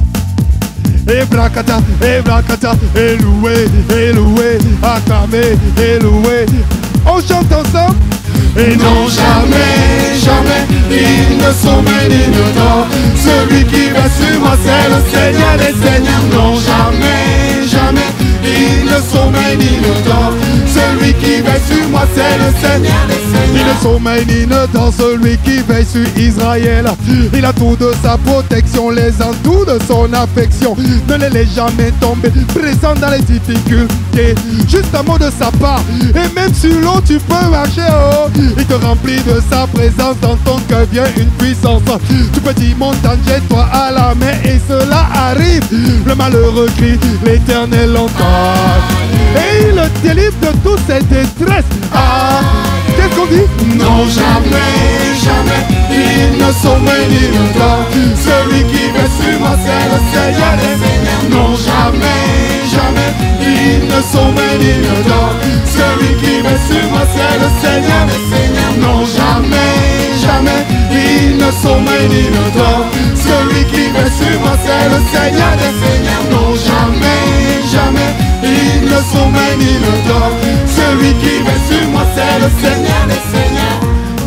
Ebrakata, Ebrakata, éloué, éloué, acclamé, éloué. On chante ensemble. Et non, jamais, jamais, il ne sommeille ni ne dort. Celui qui va sur moi, c'est le Seigneur des Seigneurs. Non, jamais, jamais, il ne sommeille ni ne dort. Celui qui veille sur moi, c'est le Seigneur des Seigneurs. Il ne sommeille ni ne dort, celui qui veille sur Israël. Il a tout de sa protection, les entours de son affection. Ne les laisse jamais tomber, présent dans les difficultés. Juste un mot de sa part, et même sur l'eau tu peux marcher. Oh, il te remplit de sa présence, dans ton cœur vient une puissance. Tu peux dire montagne, jette-toi à la mer, et cela arrive. Le malheureux crie, l'Éternel l'entend. Et il le délivre de toutes ses détresses. Ah, qu'est-ce qu'on dit? Non, jamais, jamais, il ne sommeille ni ne dort. Celui qui veille sur moi, c'est le Seigneur des Seigneurs. Non, jamais, jamais, il ne sommeille ni ne dort. Celui qui veille sur moi, c'est le Seigneur des Seigneurs. Non, jamais, jamais, il ne sommeille ni ne dort. Celui qui veille sur moi, c'est le Seigneur des Seigneurs. Non, jamais, jamais, il ne sommeille ni ne dort. Celui qui veille sur moi, c'est le Seigneur des Seigneurs.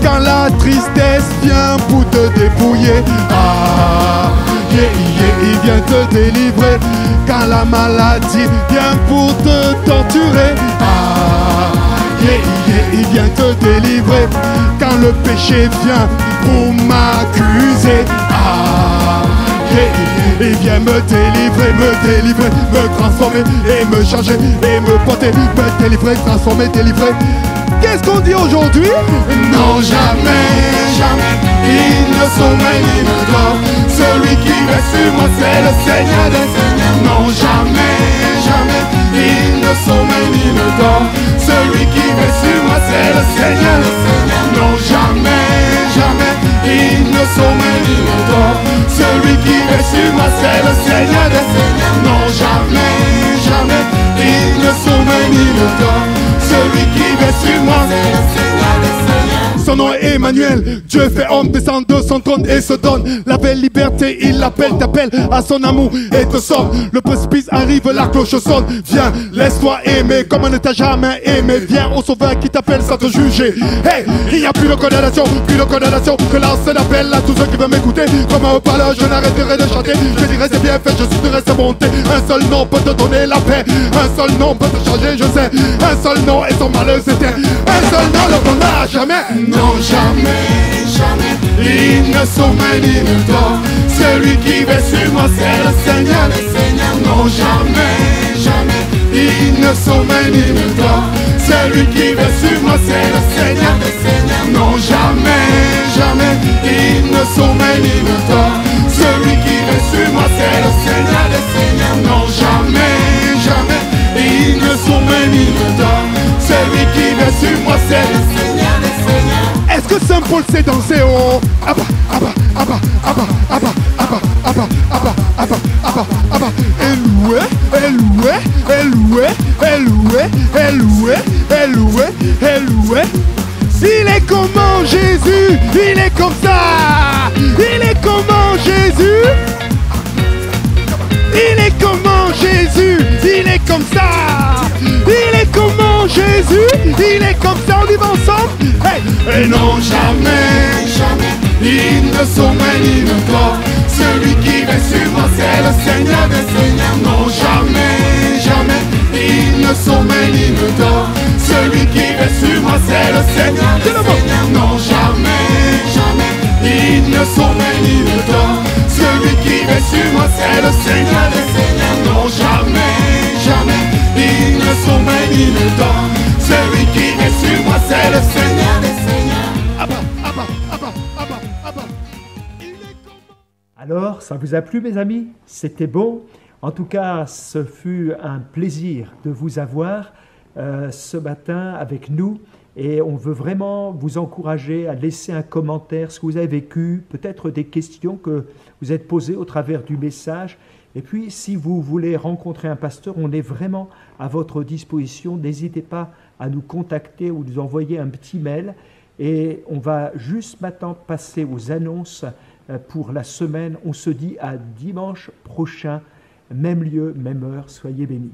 Quand la tristesse vient pour te dépouiller, ah, yeah, yeah, il vient te délivrer. Quand la maladie vient pour te torturer, ah, yeah, yeah, il vient te délivrer. Quand le péché vient pour m'accuser, ah, yeah, yeah, il vient me délivrer, me transformer et me changer et me porter, me délivrer, transformer, délivrer. Qu'est-ce qu'on dit aujourd'hui? Non, jamais, jamais, il ne sommeille ni ne dort. Celui qui veille sur moi, c'est le Seigneur des Seigneurs. Non, jamais, jamais, il ne sommeille ni ne dort. Celui qui veille sur moi, c'est le Seigneur des Seigneurs. Non, jamais, jamais, il ne sommeille ni ne dort. Celui qui veille sur moi, c'est le Seigneur des Seigneurs. Non, jamais, jamais, il ne sommeille ni ne dort. Celui qui veille sur moi, c'est le Seigneur des Seigneurs. Son nom est Emmanuel, Dieu fait homme, descend de son trône et se donne la belle liberté. Il l'appelle, t'appelle à son amour et te sauve. Le précipice arrive, la cloche sonne. Viens, laisse-toi aimer comme on ne t'a jamais aimé. Viens au sauveur qui t'appelle sans te juger. Hey, il n'y a plus de condamnation, que lancer l'appel à tous ceux qui veulent m'écouter. Comme un haut-parleur, je n'arrêterai de chanter. Je dirai c'est bien fait, je citerai sa bonté. Un seul nom peut te donner la paix. Un seul nom peut te changer, je sais. Un seul nom et son malheur s'éteint. Un seul nom le prendra jamais. Non, jamais, jamais, il ne sommeille ni ne dort. Celui qui veille sur moi, c'est le Seigneur des Seigneurs. Non, jamais, jamais, il ne sommeille ni ne dort. Celui qui veille sur moi, c'est le Seigneur des Seigneurs. Non, jamais, jamais, il ne sommeille ni ne dort. Celui qui veille sur moi, c'est le Seigneur des Seigneurs. Non, jamais, jamais, il ne sommeille ni ne dort. va sur moi, c'est le Seigneur des Seigneurs. Est-ce que Saint Paul sait danser? Oh, abba, abba, abba, abba, abba, abba, abba, abba, abba, abba, abba. Eloué, eloué, eloué, eloué, eloué, eloué, eloué. Il est comment Jésus? Il est comme ça. Il est comment Jésus? Il est comment Jésus? Il est comme ça. Il est comment Jésus? Il est comme ça. On y va ensemble. Hey. Et non, jamais, jamais, il ne sommeille ni ne dort. Celui qui va sur moi, c'est le Seigneur des Seigneurs. Non, jamais, jamais, il ne sommeille ni ne dort. Celui qui va sur moi, c'est le Seigneur des Seigneurs. Non, jamais, jamais, il ne sommeille ni ne dort. Celui qui va sur moi, c'est le Seigneur des Seigneurs. Non, jamais, jamais, il ne sommeille ni ne dort. Celui qui va sur moi, c'est le Seigneur des Seigneurs. Abba, abba, abba, abba, abba. Alors, ça vous a plu, mes amis? C'était bon? En tout cas, ce fut un plaisir de vous avoir ce matin avec nous. Et on veut vraiment vous encourager à laisser un commentaire, ce que vous avez vécu, peut-être des questions que vous êtes posées au travers du message. Et puis, si vous voulez rencontrer un pasteur, on est vraiment à votre disposition. N'hésitez pas à nous contacter ou nous envoyer un petit mail. Et on va juste maintenant passer aux annonces pour la semaine. On se dit à dimanche prochain, même lieu, même heure. Soyez bénis.